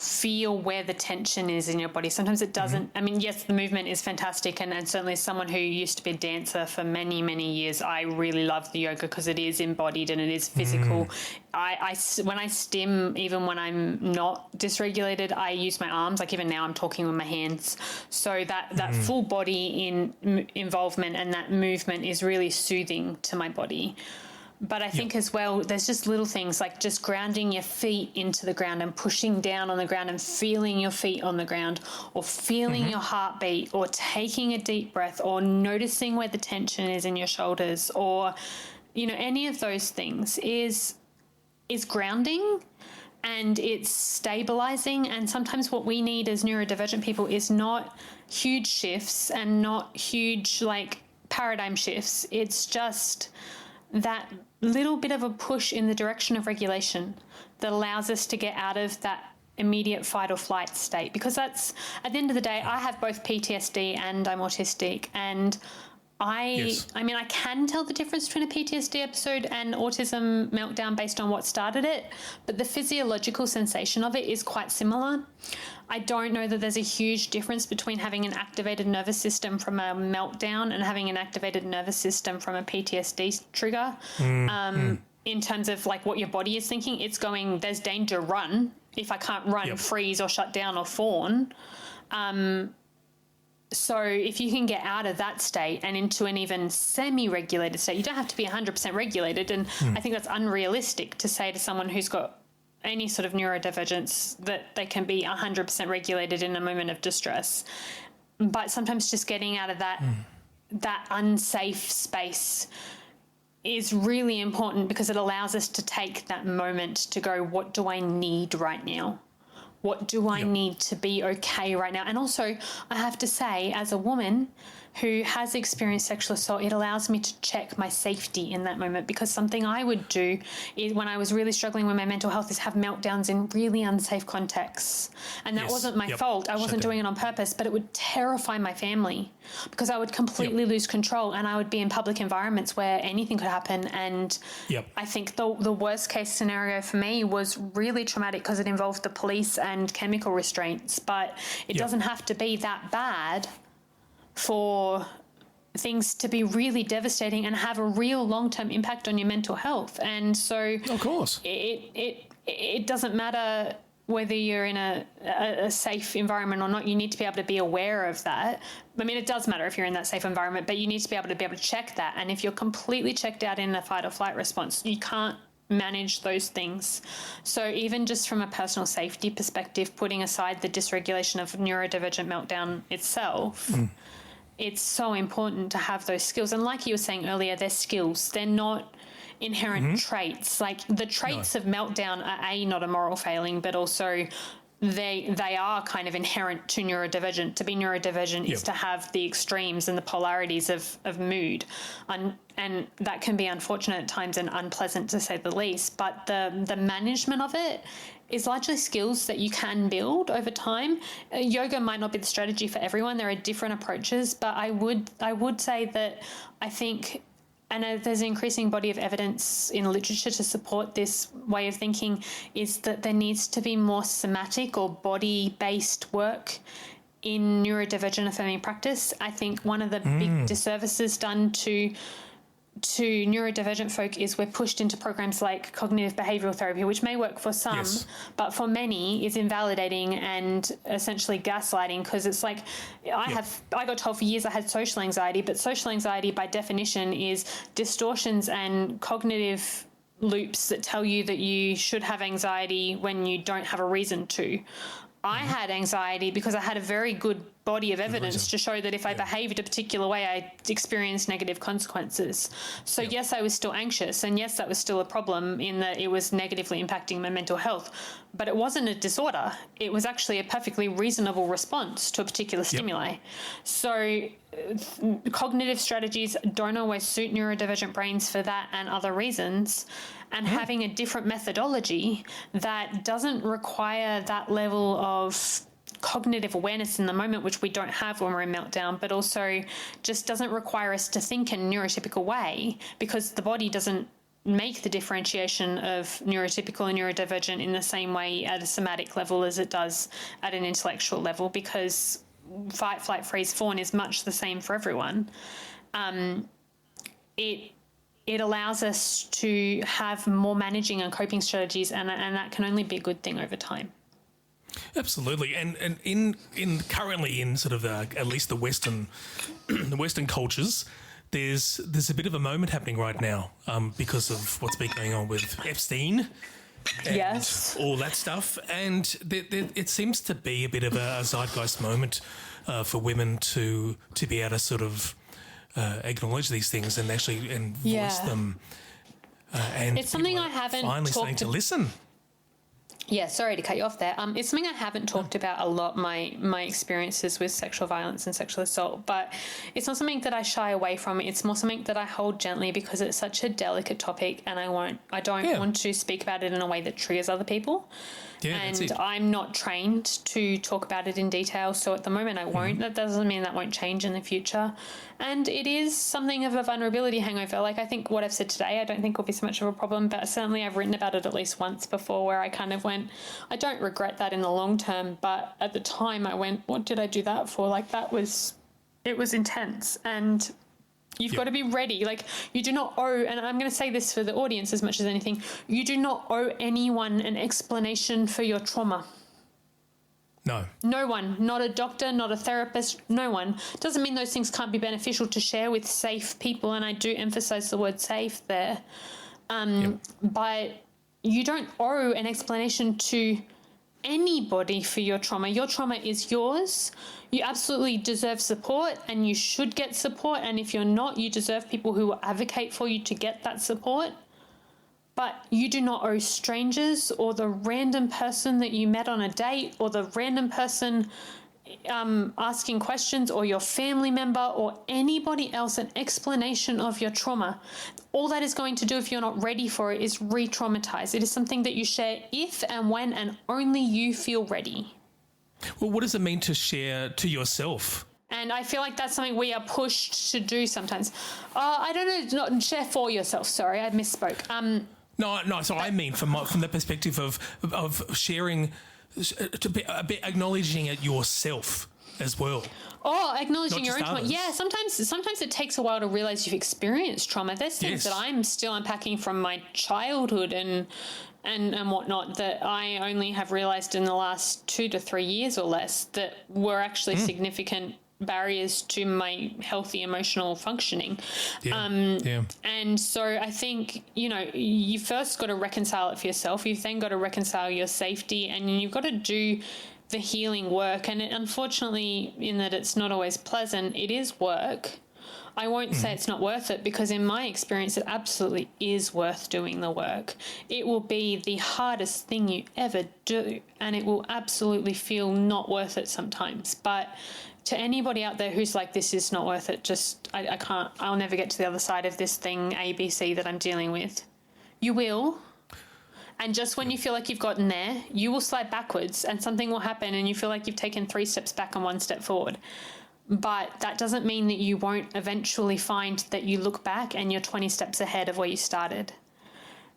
feel where the tension is in your body. Sometimes it doesn't. I mean, yes, the movement is fantastic, and certainly as someone who used to be a dancer for many, many years, I really love the yoga because it is embodied and it is physical. When I stim, even when I'm not dysregulated, I use my arms. Like even now I'm talking with my hands. So that full body involvement and that movement is really soothing to my body. But I think as well, there's just little things like just grounding your feet into the ground and pushing down on the ground and feeling your feet on the ground, or feeling your heartbeat, or taking a deep breath, or noticing where the tension is in your shoulders, or, you know, any of those things is grounding and it's stabilizing. And sometimes what we need as neurodivergent people is not huge shifts and not huge like paradigm shifts. It's just that little bit of a push in the direction of regulation that allows us to get out of that immediate fight or flight state. Because that's, at the end of the day, I have both PTSD and I'm autistic, and I mean, I can tell the difference between a PTSD episode and autism meltdown based on what started it, but the physiological sensation of it is quite similar. I don't know that there's a huge difference between having an activated nervous system from a meltdown and having an activated nervous system from a PTSD trigger. In terms of like what your body is thinking, it's going, there's danger, run. If I can't run, freeze or shut down or fawn. So if you can get out of that state and into an even semi-regulated state, you don't have to be 100% regulated. And I think that's unrealistic to say to someone who's got any sort of neurodivergence that they can be 100% regulated in a moment of distress. But sometimes just getting out of that unsafe space is really important, because it allows us to take that moment to go, what do I need right now? What do I need to be okay right now? And also, I have to say, as a woman who has experienced sexual assault, it allows me to check my safety in that moment, because something I would do is, when I was really struggling with my mental health, is have meltdowns in really unsafe contexts. And that wasn't my fault. I wasn't doing it on purpose, but it would terrify my family because I would completely lose control, and I would be in public environments where anything could happen. And I think the worst case scenario for me was really traumatic because it involved the police and chemical restraints, but it doesn't have to be that bad for things to be really devastating and have a real long-term impact on your mental health. And so of course it doesn't matter whether you're in a safe environment or not. You need to be able to be aware of that. I mean, it does matter if you're in that safe environment, but you need to be able to check that. And if you're completely checked out in a fight or flight response, you can't manage those things. So even just from a personal safety perspective, putting aside the dysregulation of neurodivergent meltdown itself, it's so important to have those skills. And like you were saying earlier, they're skills. They're not inherent traits. Like the traits of meltdown are not a moral failing, but also they are kind of inherent to neurodivergent. To be neurodivergent is to have the extremes and the polarities of mood. And that can be unfortunate at times and unpleasant, to say the least. But the management of it is largely skills that you can build over time. Yoga might not be the strategy for everyone. There are different approaches, but I would say that I think, and there's an increasing body of evidence in literature to support this way of thinking, is that there needs to be more somatic or body-based work in neurodivergent affirming practice. I think one of the big disservices done to neurodivergent folk is we're pushed into programs like cognitive behavioural therapy, which may work for some, but for many is invalidating and essentially gaslighting, because it's like I got told for years I had social anxiety, but social anxiety by definition is distortions and cognitive loops that tell you that you should have anxiety when you don't have a reason to. I had anxiety because I had a very good body of evidence to show that if I behaved a particular way, I experienced negative consequences. So yes, I was still anxious, and yes, that was still a problem in that it was negatively impacting my mental health, but it wasn't a disorder. It was actually a perfectly reasonable response to a particular stimuli. So cognitive strategies don't always suit neurodivergent brains for that and other reasons. And having a different methodology that doesn't require that level of cognitive awareness in the moment, which we don't have when we're in meltdown, but also just doesn't require us to think in a neurotypical way, because the body doesn't make the differentiation of neurotypical and neurodivergent in the same way at a somatic level as it does at an intellectual level, because fight, flight, freeze, fawn is much the same for everyone. It allows us to have more managing and coping strategies, and that can only be a good thing over time. Absolutely, and in currently in sort of at least the Western cultures, there's a bit of a moment happening right now because of what's been going on with Epstein and all that stuff, and it seems to be a bit of a zeitgeist moment for women to be able to sort of acknowledge these things and actually voice them. And it's something I haven't finally starting to listen. Yeah, sorry to cut you off there. It's something I haven't talked about a lot, my experiences with sexual violence and sexual assault, but it's not something that I shy away from. It's more something that I hold gently because it's such a delicate topic, and I don't want to speak about it in a way that triggers other people. Yeah, and I'm not trained to talk about it in detail, so at the moment I won't. That doesn't mean that won't change in the future. And it is something of a vulnerability hangover. Like, I think what I've said today, I don't think will be so much of a problem, but certainly I've written about it at least once before where I kind of went, I don't regret that in the long term, but at the time I went, what did I do that for? Like, it was intense, and you've got to be ready. Like, you do not owe, and I'm going to say this for the audience as much as anything, you do not owe anyone an explanation for your trauma. No. No one, not a doctor, not a therapist, no one. Doesn't mean those things can't be beneficial to share with safe people, and I do emphasize the word safe there. But you don't owe an explanation to anybody for your trauma. Your trauma is yours. You absolutely deserve support, and you should get support. And if you're not, you deserve people who will advocate for you to get that support. But you do not owe strangers or the random person that you met on a date or the random person asking questions or your family member or anybody else an explanation of your trauma. All that is going to do, if you're not ready for it, is re-traumatize. It is something that you share if and when and only you feel ready. Well, what does it mean to share to yourself? And I feel like that's something we are pushed to do sometimes. I don't know, not share for yourself. Sorry, I misspoke. No. So I mean, from the perspective of sharing, to be a bit acknowledging it yourself as well. Oh, acknowledging your own trauma. Yeah, sometimes it takes a while to realize you've experienced trauma. There's things that I'm still unpacking from my childhood and whatnot that I only have realized in the last 2 to 3 years or less that were actually significant barriers to my healthy emotional functioning. And so I think, you first got to reconcile it for yourself. You've then got to reconcile your safety, and you've got to do the healing work. And unfortunately, in that it's not always pleasant, it is work. I won't say it's not worth it, because in my experience, it absolutely is worth doing the work. It will be the hardest thing you ever do, and it will absolutely feel not worth it sometimes. But to anybody out there who's like, this is not worth it, just, I can't, I'll never get to the other side of this thing, ABC, that I'm dealing with. You will. And just when you feel like you've gotten there, you will slide backwards and something will happen and you feel like you've taken 3 steps back and 1 step forward. But that doesn't mean that you won't eventually find that you look back and you're 20 steps ahead of where you started.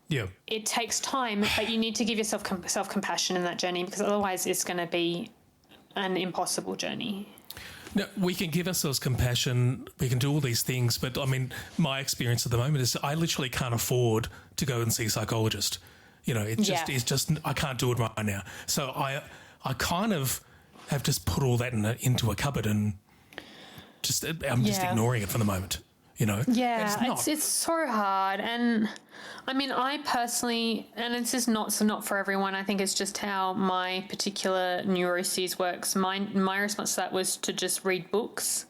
Yeah. It takes time, but you need to give yourself self-compassion in that journey, because otherwise it's going to be an impossible journey. No, we can give ourselves compassion, we can do all these things, but I mean, my experience at the moment is I literally can't afford to go and see a psychologist. It's just I can't do it right now. So I kind of have just put all that into a cupboard and I'm just ignoring it for the moment. Yeah, it's so hard. And I mean, I personally, and this is not for everyone, I think it's just how my particular neuroses works. My response to that was to just read books.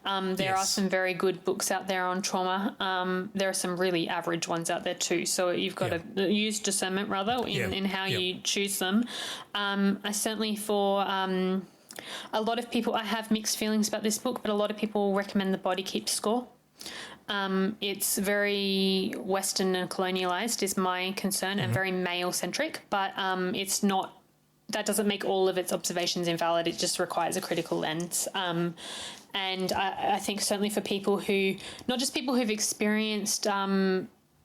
There are some very good books out there on trauma. There are some really average ones out there too. So you've got to use discernment rather in how you choose them. I certainly for a lot of people, I have mixed feelings about this book, but a lot of people recommend The Body Keeps Score. It's very Western and colonialized is my concern, and very male-centric, but it's not, that doesn't make all of its observations invalid. It just requires a critical lens. And I think certainly for people who, not just people who've experienced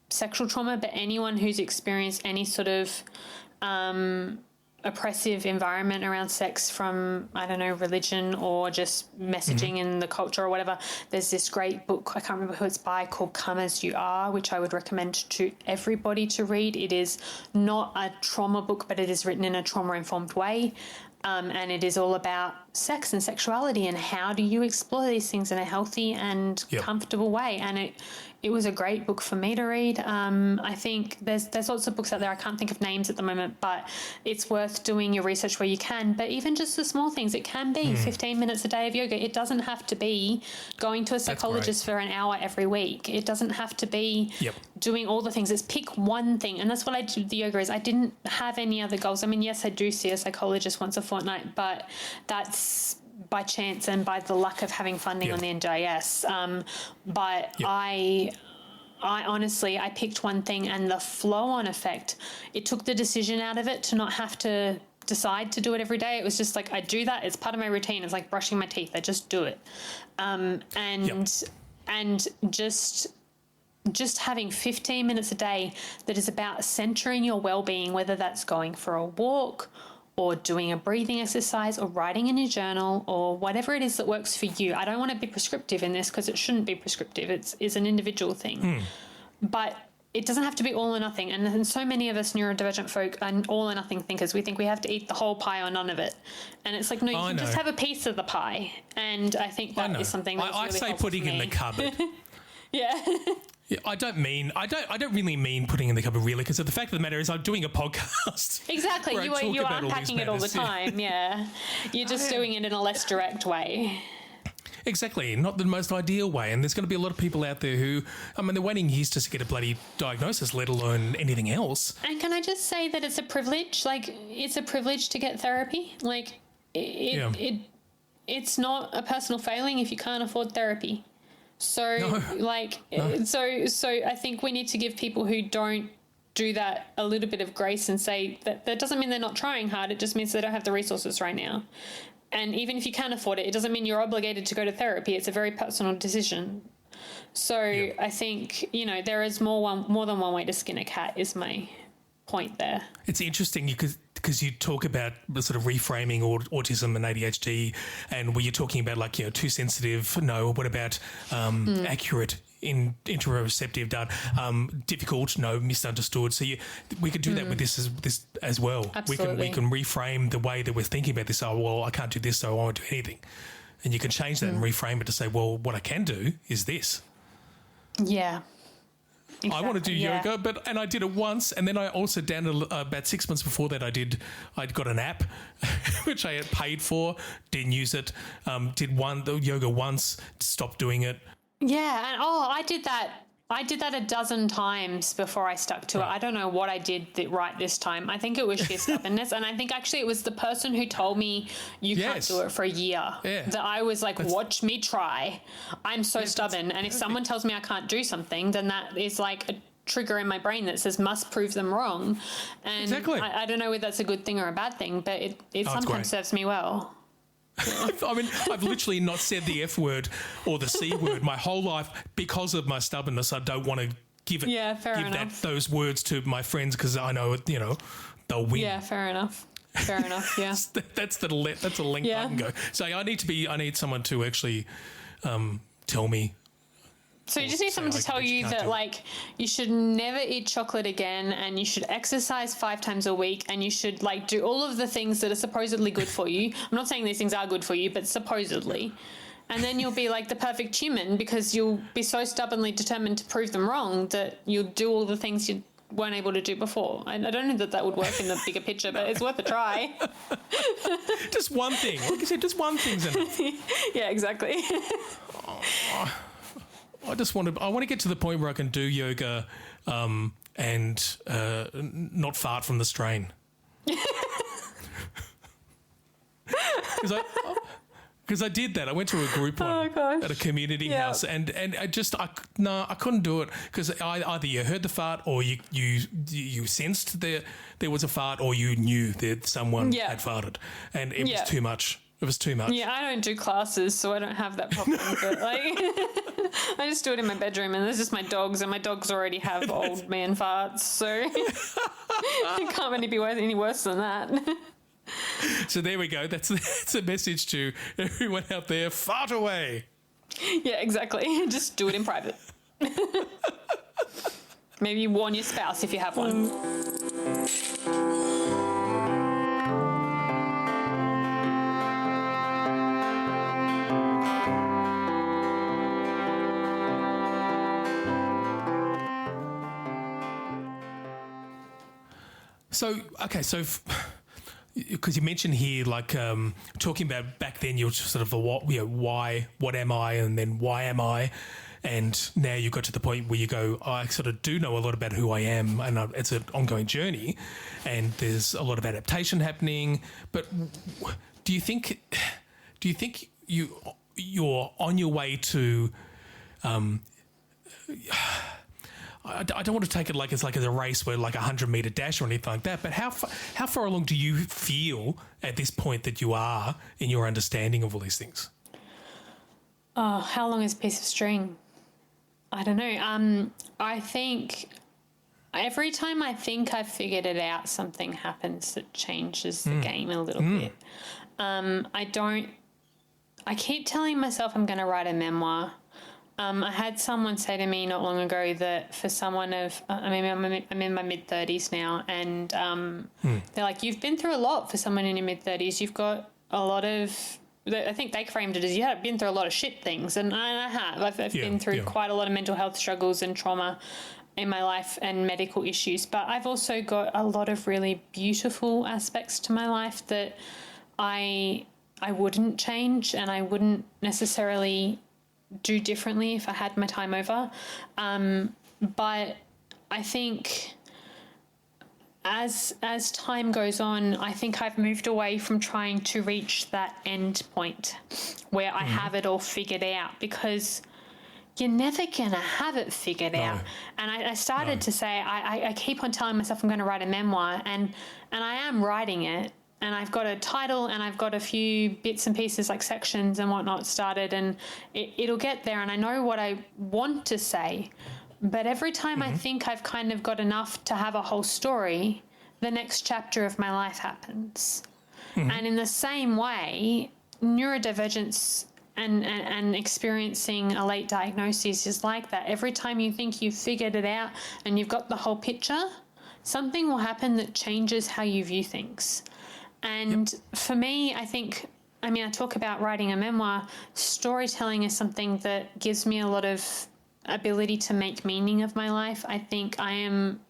sexual trauma, but anyone who's experienced any sort of oppressive environment around sex from, I don't know, religion or just messaging in the culture or whatever. There's this great book, I can't remember who it's by, called Come As You Are, which I would recommend to everybody to read. It is not a trauma book, but it is written in a trauma-informed way. And it is all about sex and sexuality and how do you explore these things in a healthy and comfortable way. And it was a great book for me to read. I think there's lots of books out there. I can't think of names at the moment, but it's worth doing your research where you can. But even just the small things, it can be 15 minutes a day of yoga. It doesn't have to be going to a psychologist for an hour every week. It doesn't have to be doing all the things. It's pick one thing. And that's what I did with the yoga is I didn't have any other goals. I mean, yes, I do see a psychologist once a fortnight, but that's by chance and by the luck of having funding on the NDIS. But I honestly, I picked one thing, and the flow-on effect, it took the decision out of it to not have to decide to do it every day. It was just like, I do that. It's part of my routine. It's like brushing my teeth. I just do it. And just having 15 minutes a day that is about centering your well-being, whether that's going for a walk or doing a breathing exercise or writing in your journal or whatever it is that works for you. I don't want to be prescriptive in this because it shouldn't be prescriptive. It's an individual thing. But it doesn't have to be all or nothing. And so many of us neurodivergent folk are all or nothing thinkers. We think we have to eat the whole pie or none of it. And it's like, no, you can just have a piece of the pie. And I think that is something that's really helpful for me. Putting in the cupboard. Yeah. Yeah, I don't really mean putting in the cupboard, really, because the fact of the matter is I'm doing a podcast. Exactly. You are unpacking it all the time, yeah. You're just doing it in a less direct way. Exactly, not the most ideal way. And there's going to be a lot of people out there who, I mean, they're waiting years just to get a bloody diagnosis, let alone anything else. And can I just say that it's a privilege? Like, it's a privilege to get therapy. Like, it's not a personal failing if you can't afford therapy. So, so I think we need to give people who don't do that a little bit of grace and say that doesn't mean they're not trying hard. It just means they don't have the resources right now. And even if you can afford it, it doesn't mean you're obligated to go to therapy. It's a very personal decision. So I think, there is more than one way to skin a cat is my point there. It's interesting because you talk about the sort of reframing autism and ADHD, and where you're talking about too sensitive, no, what about accurate in interoceptive data, difficult, no, misunderstood. So we could do that with this as well. Absolutely. We can reframe the way that we're thinking about this. Oh, well, I can't do this, so I won't do anything. And you can change that and reframe it to say, well, what I can do is this. Yeah. Exactly, I want to do yoga, and I did it once, and then I also about 6 months before that I'd got an app which I had paid for, didn't use it, did the yoga once, stopped doing it. Yeah, and I did that. I did that a dozen times before I stuck to it. I don't know what I did right this time. I think it was sheer stubbornness, and I think actually it was the person who told me you can't do it for a year that I was like, watch me try. I'm so stubborn, and if someone tells me I can't do something, then that is like a trigger in my brain that says must prove them wrong. And I don't know whether that's a good thing or a bad thing, but it sometimes serves me well. I mean, I've literally not said the F word or the C word my whole life because of my stubbornness. I don't want to give those words to my friends because I know they'll win. Yeah, fair enough. Yeah, that's the length I can go. So I need someone to actually tell me. So you just need someone to tell you that, you should never eat chocolate again, and you should exercise 5 times a week, and you should, do all of the things that are supposedly good for you. I'm not saying these things are good for you, but supposedly. And then you'll be the perfect human because you'll be so stubbornly determined to prove them wrong that you'll do all the things you weren't able to do before. I don't know that would work in the bigger picture, but it's worth a try. Just one thing. Like I said, just one thing's enough. Yeah, exactly. I want to get to the point where I can do yoga and not fart from the strain. Because I did that. I went to a group one at a community house, and I couldn't do it because either you heard the fart or you sensed there was a fart or you knew that someone had farted, and it was too much. It was too much. Yeah, I don't do classes, so I don't have that problem. But like, I just do it in my bedroom, and there's just my dogs, and my dogs already have old man farts, so it can't really be any worse than that. So there we go. That's a message to everyone out there. Fart away. Yeah, exactly. Just do it in private. Maybe warn your spouse if you have one. So, okay, so because you mentioned here, like talking about back then, you're sort of why, what am I, and then why am I, and now you got to the point where you go, I sort of do know a lot about who I am, and it's an ongoing journey, and there's a lot of adaptation happening. But do you think you're on your way to? I don't want to take it like it's like a race where like 100-meter dash or anything like that, but how far along do you feel at this point that you are in your understanding of all these things? Oh, how long is a piece of string? I don't know. I think every time I think I've figured it out, something happens that changes the game a little bit. I keep telling myself I'm going to write a memoir. I had someone say to me not long ago that for someone I'm in my mid-30s now, and they're like, you've been through a lot for someone in your mid-30s. You've got a lot of, I think they framed it as you have been through a lot of shit things, and I have. I've been through quite a lot of mental health struggles and trauma in my life and medical issues, but I've also got a lot of really beautiful aspects to my life that I wouldn't change, and I wouldn't necessarily do differently if I had my time over. But I think as time goes on, I think I've moved away from trying to reach that end point where I have it all figured out, because you're never going to have it figured out. And I started to say, I keep on telling myself I'm going to write a memoir, and I am writing it. And I've got a title, and I've got a few bits and pieces like sections and whatnot started, and it'll get there. And I know what I want to say, but every time I think I've kind of got enough to have a whole story, the next chapter of my life happens. And in the same way, neurodivergence and experiencing a late diagnosis is like that. Every time you think you've figured it out and you've got the whole picture, something will happen that changes how you view things. And for me, I talk about writing a memoir. Storytelling is something that gives me a lot of ability to make meaning of my life. I think I am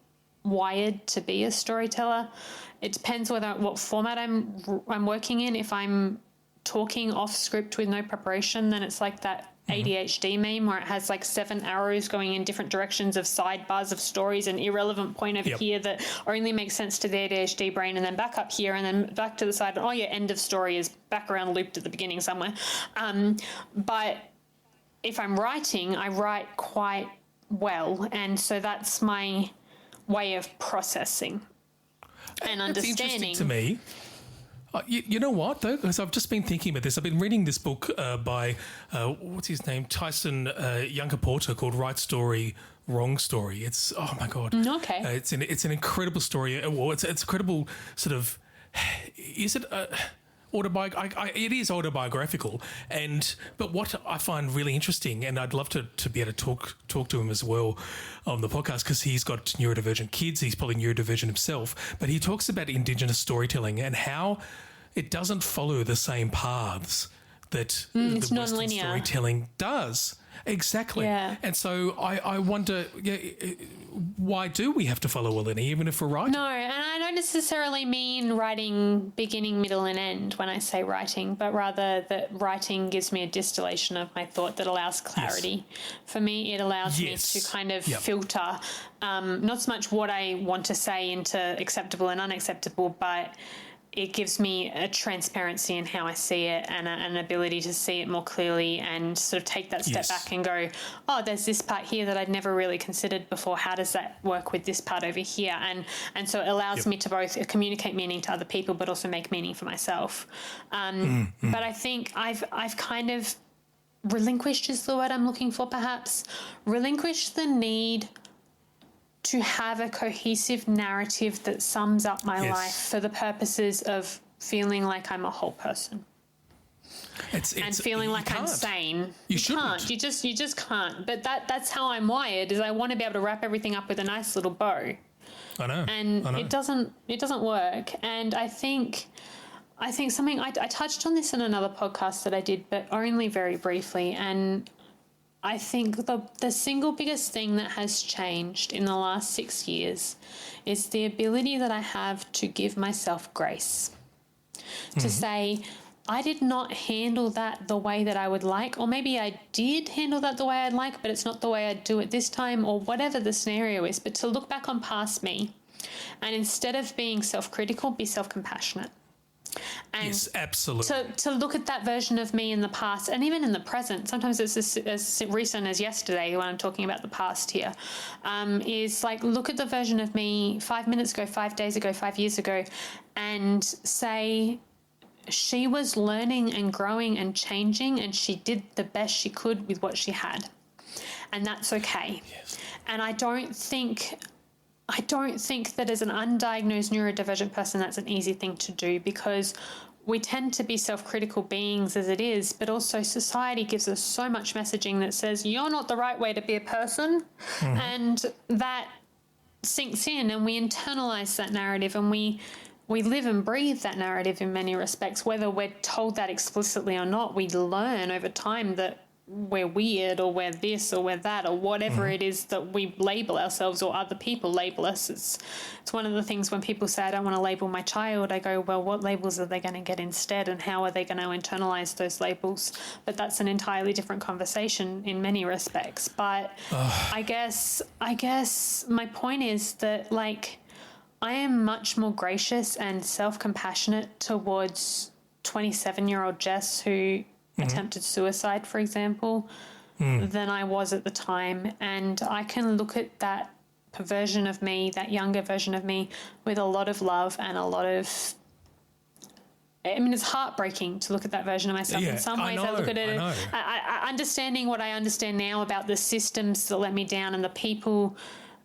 wired to be a storyteller. It depends what format I'm working in. If I'm talking off script with no preparation, then it's like that ADHD meme where it has like 7 arrows going in different directions of sidebars of stories, and irrelevant point over here that only makes sense to the ADHD brain, and then back up here and then back to the side. Oh yeah, end of story is back around looped at the beginning somewhere. But if I'm writing, I write quite well, and so that's my way of processing and understanding. It's interesting to me. You know what, though? Because I've just been thinking about this. I've been reading this book by, what's his name? Tyson Yunkaporta, called Right Story, Wrong Story. It's, oh, my God. Okay. It's an incredible story. Well, it's incredible sort of, is it it is autobiographical, but what I find really interesting, and I'd love to be able to talk to him as well on the podcast, because he's got neurodivergent kids, he's probably neurodivergent himself, but he talks about Indigenous storytelling and how it doesn't follow the same paths that the Western storytelling does. Exactly. Yeah. And so I wonder, why do we have to follow a linear, even if we're writing? No, and I don't necessarily mean writing beginning, middle, and end when I say writing, but rather that writing gives me a distillation of my thought that allows clarity. Yes. For me, it allows me to kind of filter not so much what I want to say into acceptable and unacceptable, but it gives me a transparency in how I see it and an ability to see it more clearly and sort of take that step back and go, oh, there's this part here that I'd never really considered before. How does that work with this part over here? And so it allows me to both communicate meaning to other people but also make meaning for myself. But I think I've kind of relinquished is the word I'm looking for perhaps. Relinquished the need to have a cohesive narrative that sums up my life for the purposes of feeling like I'm a whole person. And feeling like I'm sane. You can't. You just can't. But that's how I'm wired, is I want to be able to wrap everything up with a nice little bow. I know. And it doesn't work. And I think something I touched on this in another podcast that I did, but only very briefly, and I think the single biggest thing that has changed in the last 6 years is the ability that I have to give myself grace. To say, I did not handle that the way that I would like, or maybe I did handle that the way I'd like, but it's not the way I'd do it this time, or whatever the scenario is. But to look back on past me and instead of being self-critical, be self-compassionate. And yes, absolutely. To look at that version of me in the past and even in the present, sometimes it's as recent as yesterday when I'm talking about the past here, is like look at the version of me 5 minutes ago, 5 days ago, 5 years ago, and say she was learning and growing and changing and she did the best she could with what she had. And that's okay. Yes. And I don't think that as an undiagnosed neurodivergent person, that's an easy thing to do, because we tend to be self-critical beings as it is, but also society gives us so much messaging that says you're not the right way to be a person. And that sinks in and we internalize that narrative and we live and breathe that narrative in many respects. Whether we're told that explicitly or not, we learn over time that we're weird or we're this or we're that or whatever it is that we label ourselves or other people label us. It's one of the things when people say, I don't want to label my child, I go, well, what labels are they going to get instead and how are they going to internalize those labels? But that's an entirely different conversation in many respects. But I guess my point is that, like, I am much more gracious and self-compassionate towards 27-year-old Jess who attempted suicide, for example, than I was at the time. And I can look at that version of me, that younger version of me, with a lot of love and a lot of... I mean, it's heartbreaking to look at that version of myself. In some ways, I look at it, I understanding what I understand now about the systems that let me down and the people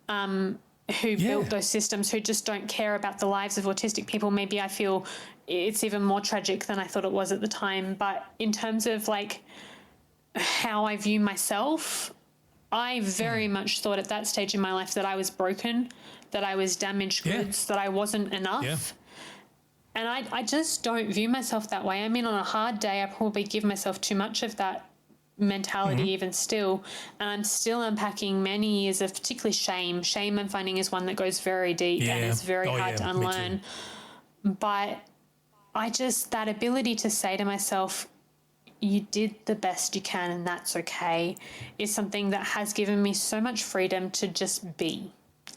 who built those systems who just don't care about the lives of autistic people. Maybe I feel it's even more tragic than I thought it was at the time. But in terms of like how I view myself, I very much thought at that stage in my life that I was broken, that I was damaged goods, that I wasn't enough. Yeah. And I just don't view myself that way. I mean, on a hard day, I probably give myself too much of that mentality even still, and I'm still unpacking many years of particularly shame I'm finding is one that goes very deep and is very hard to unlearn. But I just, that ability to say to myself, you did the best you can and that's okay, is something that has given me so much freedom to just be.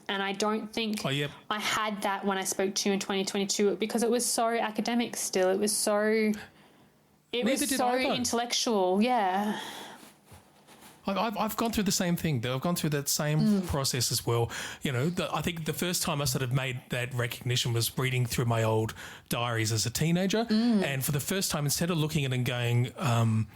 And I don't think I had that when I spoke to you in 2022 because it was so academic still. It was so intellectual, yeah. I've gone through the same thing. I've gone through that same process as well. You know, I think the first time I sort of made that recognition was reading through my old diaries as a teenager. And for the first time, instead of looking at it and going,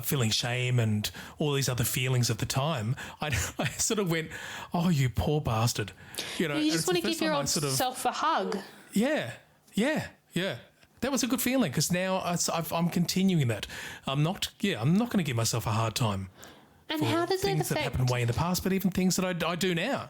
feeling shame and all these other feelings at the time, I sort of went, oh, you poor bastard. You know, you just want to give your old self a hug. Yeah. That was a good feeling because now I'm continuing that. I'm not going to give myself a hard time. And how does things that happened way in the past, but even things that I do now.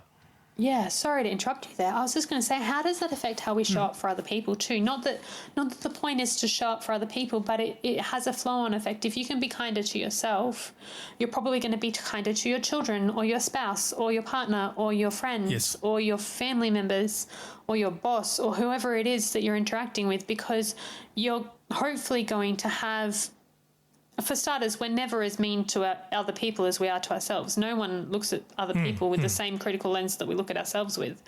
Yeah, sorry to interrupt you there. I was just going to say, how does that affect how we show up for other people too? Not that the point is to show up for other people, but it has a flow-on effect. If you can be kinder to yourself, you're probably going to be kinder to your children or your spouse or your partner or your friends or your family members or your boss or whoever it is that you're interacting with, because you're hopefully going to have for starters, we're never as mean to other people as we are to ourselves. No one looks at other people with the same critical lens that we look at ourselves with.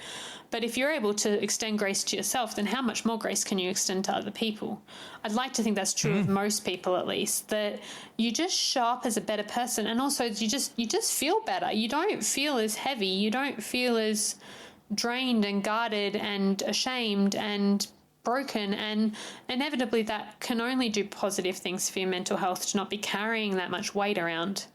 But if you're able to extend grace to yourself, then how much more grace can you extend to other people? I'd like to think that's true of most people, at least, that you just show up as a better person, and also you just feel better. You don't feel as heavy. You don't feel as drained and guarded and ashamed and broken, and inevitably that can only do positive things for your mental health, to not be carrying that much weight around.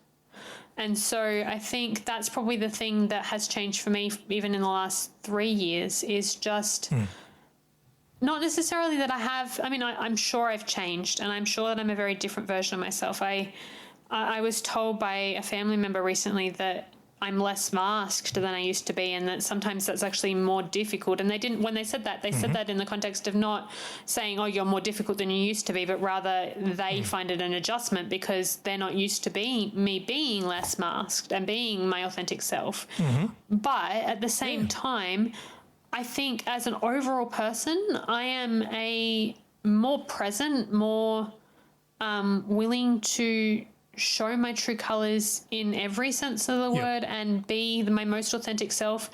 And so I think that's probably the thing that has changed for me even in the last 3 years, is just not necessarily that I'm sure I've changed, and I'm sure that I'm a very different version of myself. I was told by a family member recently that I'm less masked than I used to be, and that sometimes that's actually more difficult. And when they said that, they said that in the context of not saying, oh, you're more difficult than you used to be, but rather they find it an adjustment because they're not used to me being less masked and being my authentic self. But at the same time, I think as an overall person, I am a more present, more willing to show my true colours in every sense of the word, and be my most authentic self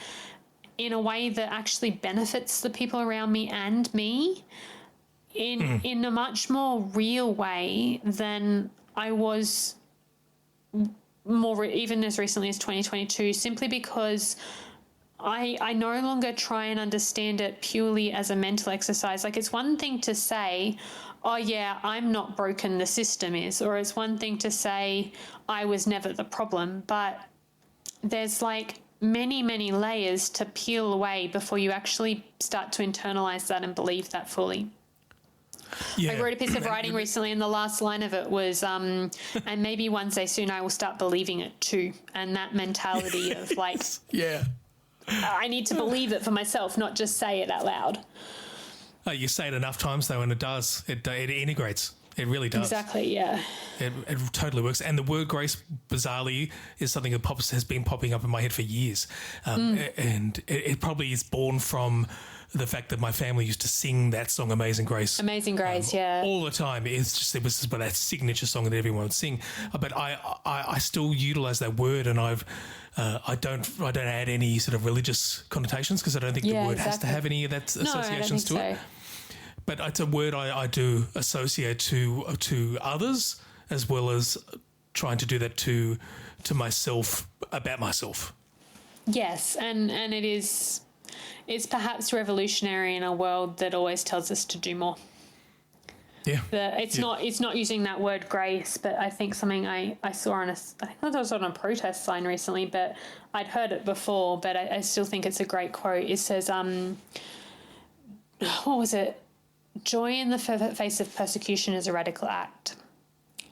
in a way that actually benefits the people around me and me in a much more real way than I was even as recently as 2022, simply because I no longer try and understand it purely as a mental exercise. Like, it's one thing to say, oh yeah, I'm not broken, the system is, or it's one thing to say I was never the problem, but there's like many, many layers to peel away before you actually start to internalize that and believe that fully. Yeah. I wrote a piece of writing recently, and the last line of it was, and maybe one day soon I will start believing it too. And that mentality of like, I need to believe it for myself, not just say it out loud. You say it enough times, though, and it does. It integrates. It really does. Exactly, yeah. It totally works. And the word grace, bizarrely, is something that has been popping up in my head for years. And it probably is born from the fact that my family used to sing that song, Amazing Grace. Amazing Grace, all the time. It was just that signature song that everyone would sing. But I still utilise that word, and I don't add any sort of religious connotations, because I don't think the word has to have any of that associations to it. But it's a word I do associate to others, as well as trying to do that to myself, about myself. Yes, and it's perhaps revolutionary in a world that always tells us to do more. Yeah. It's not using that word grace, but I think something I saw I think it was on a protest sign recently, but I'd heard it before, but I still think it's a great quote. It says, what was it? Joy in the face of persecution is a radical act.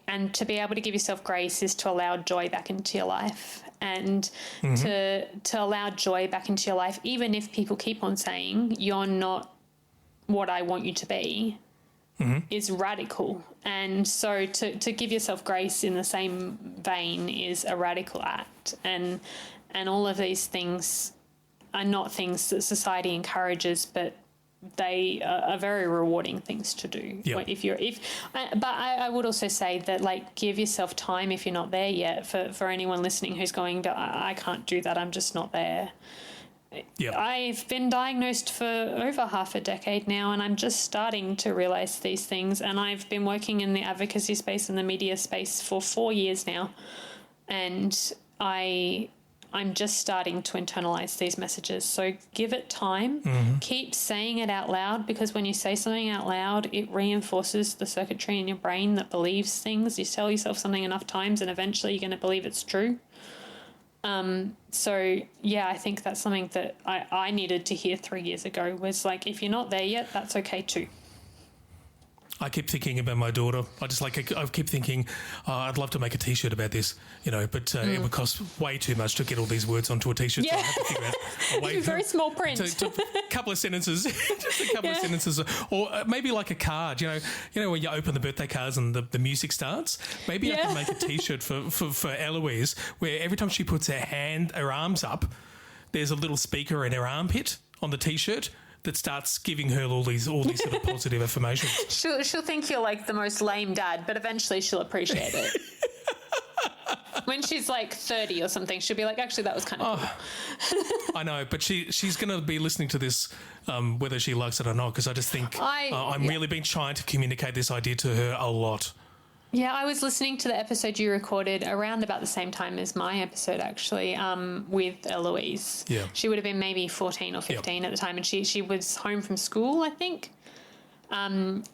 And to be able to give yourself grace is to allow joy back into your life, and to allow joy back into your life, even if people keep on saying you're not what I want you to be, is radical. And so to give yourself grace in the same vein is a radical act. And all of these things are not things that society encourages, but they are very rewarding things to do. Yep. But I would also say that, like, give yourself time if you're not there yet. For anyone listening who's going, I can't do that, I'm just not there. Yep. I've been diagnosed for over half a decade now, and I'm just starting to realise these things. And I've been working in the advocacy space and the media space for 4 years now, and I'm just starting to internalize these messages. So give it time. Keep saying it out loud, because when you say something out loud, it reinforces the circuitry in your brain that believes things. You tell yourself something enough times and eventually you're going to believe it's true. So, yeah, I think that's something that I needed to hear 3 years ago, was like, if you're not there yet, that's okay too. I keep thinking about my daughter. I keep thinking, I'd love to make a T-shirt about this, but it would cost way too much to get all these words onto a T-shirt. Yeah. So I have to figure out a way. Very small print. A couple of sentences, just a couple of sentences, or maybe like a card. You know when you open the birthday cards and the music starts. Maybe I can make a T-shirt for Eloise, where every time she puts her arms up, there's a little speaker in her armpit on the T-shirt that starts giving her all these sort of positive affirmations. She'll think you're like the most lame dad, but eventually she'll appreciate it. When she's like 30 or something, she'll be like, actually, that was kind of cool. I know, but she's going to be listening to this whether she likes it or not, because I just think I'm really been trying to communicate this idea to her a lot. Yeah, I was listening to the episode you recorded around about the same time as my episode, actually, with Eloise. Yeah. She would have been maybe 14 or 15 at the time, and she was home from school, I think, and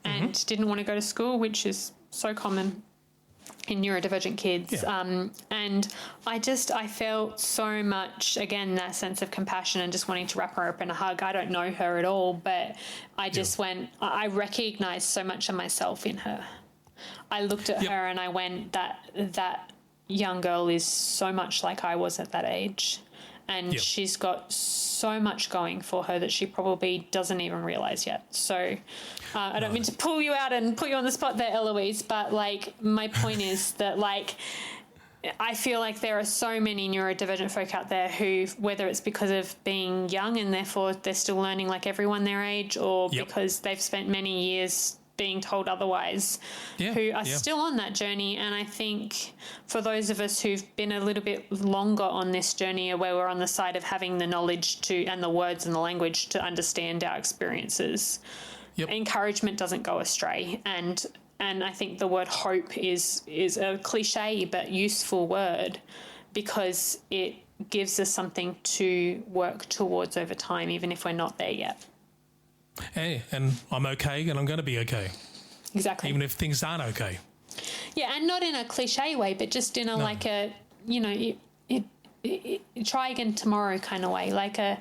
didn't want to go to school, which is so common in neurodivergent kids. Yeah. And I felt so much, again, that sense of compassion and just wanting to wrap her up in a hug. I don't know her at all, but I just I recognized so much of myself in her. I looked at her and I went, that young girl is so much like I was at that age. And she's got so much going for her that she probably doesn't even realise yet. So I don't mean to pull you out and put you on the spot there, Eloise, but, like, my point is that, like, I feel like there are so many neurodivergent folk out there who, whether it's because of being young and therefore they're still learning like everyone their age, or because they've spent many years being told otherwise, who are still on that journey. And I think for those of us who've been a little bit longer on this journey, where we're on the side of having the knowledge to and the words and the language to understand our experiences, encouragement doesn't go astray. And I think the word hope is a cliche but useful word, because it gives us something to work towards over time, even if we're not there yet. Hey, and I'm okay, and I'm going to be okay. Exactly. Even if things aren't okay. Yeah, and not in a cliche way, but just in a like a, you know, try again tomorrow kind of way, like a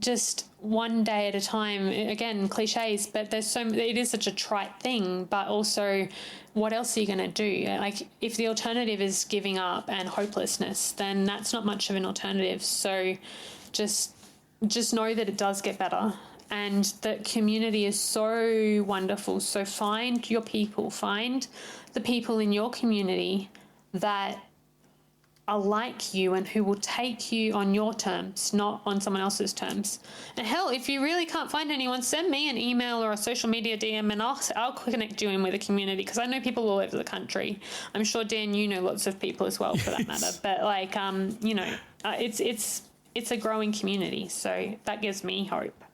just one day at a time. Again, cliches, but it is such a trite thing, but also what else are you going to do? Like, if the alternative is giving up and hopelessness, then that's not much of an alternative. So just know that it does get better. And that community is so wonderful. So find your people, find the people in your community that are like you and who will take you on your terms, not on someone else's terms. And hell, if you really can't find anyone, send me an email or a social media DM and I'll connect you in with a community, because I know people all over the country. I'm sure, Dan, you know lots of people as well, for that matter. But, like, you know, it's a growing community, so that gives me hope.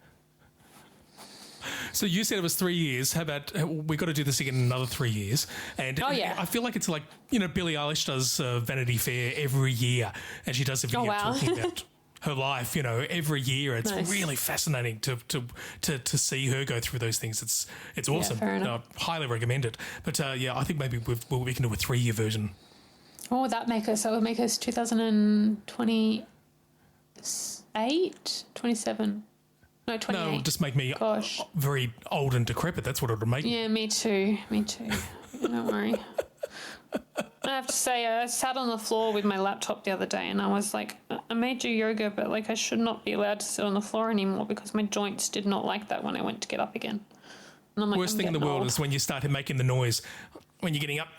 So you said it was 3 years. How about we got to do this again in another 3 years? And I feel like it's like, you know, Billie Eilish does Vanity Fair every year, and she does a video talking about her life, you know, every year. It's really fascinating to see her go through those things. It's awesome. Highly recommend it. But I think maybe we can do a 3 year version. What would that make us? That would make us 2028, 27. No, 28. No, just make me very old and decrepit. That's what it would make me. Yeah, me too. Don't worry. I have to say, I sat on the floor with my laptop the other day and I was like, I may do yoga, but, like, I should not be allowed to sit on the floor anymore because my joints did not like that when I went to get up again. And I'm like, worst thing in the world is when you start making the noise when you're getting up.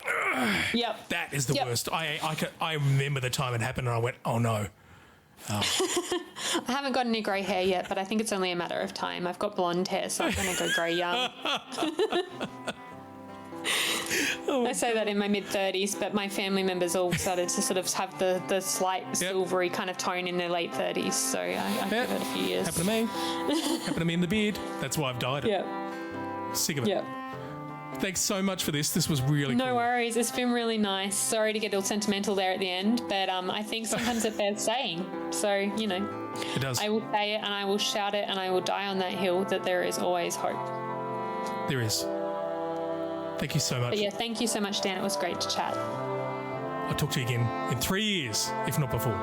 Yep. That is the worst. I remember the time it happened and I went, oh no. Oh. I haven't got any grey hair yet, but I think it's only a matter of time. I've got blonde hair, so I'm going to go grey young. I say that in my mid-30s, but my family members all started to sort of have the slight silvery kind of tone in their late 30s, so I give it a few years. Happened to me. Happened to me in the beard. That's why I've dyed it. Yeah. Sick of it. Yeah. Thanks so much for this. This was really cool. No worries. It's been really nice. Sorry to get all sentimental there at the end, but I think sometimes it bears saying. So, you know. It does. I will say it and I will shout it and I will die on that hill that there is always hope. There is. Thank you so much. But yeah, thank you so much, Dan. It was great to chat. I'll talk to you again in 3 years, if not before.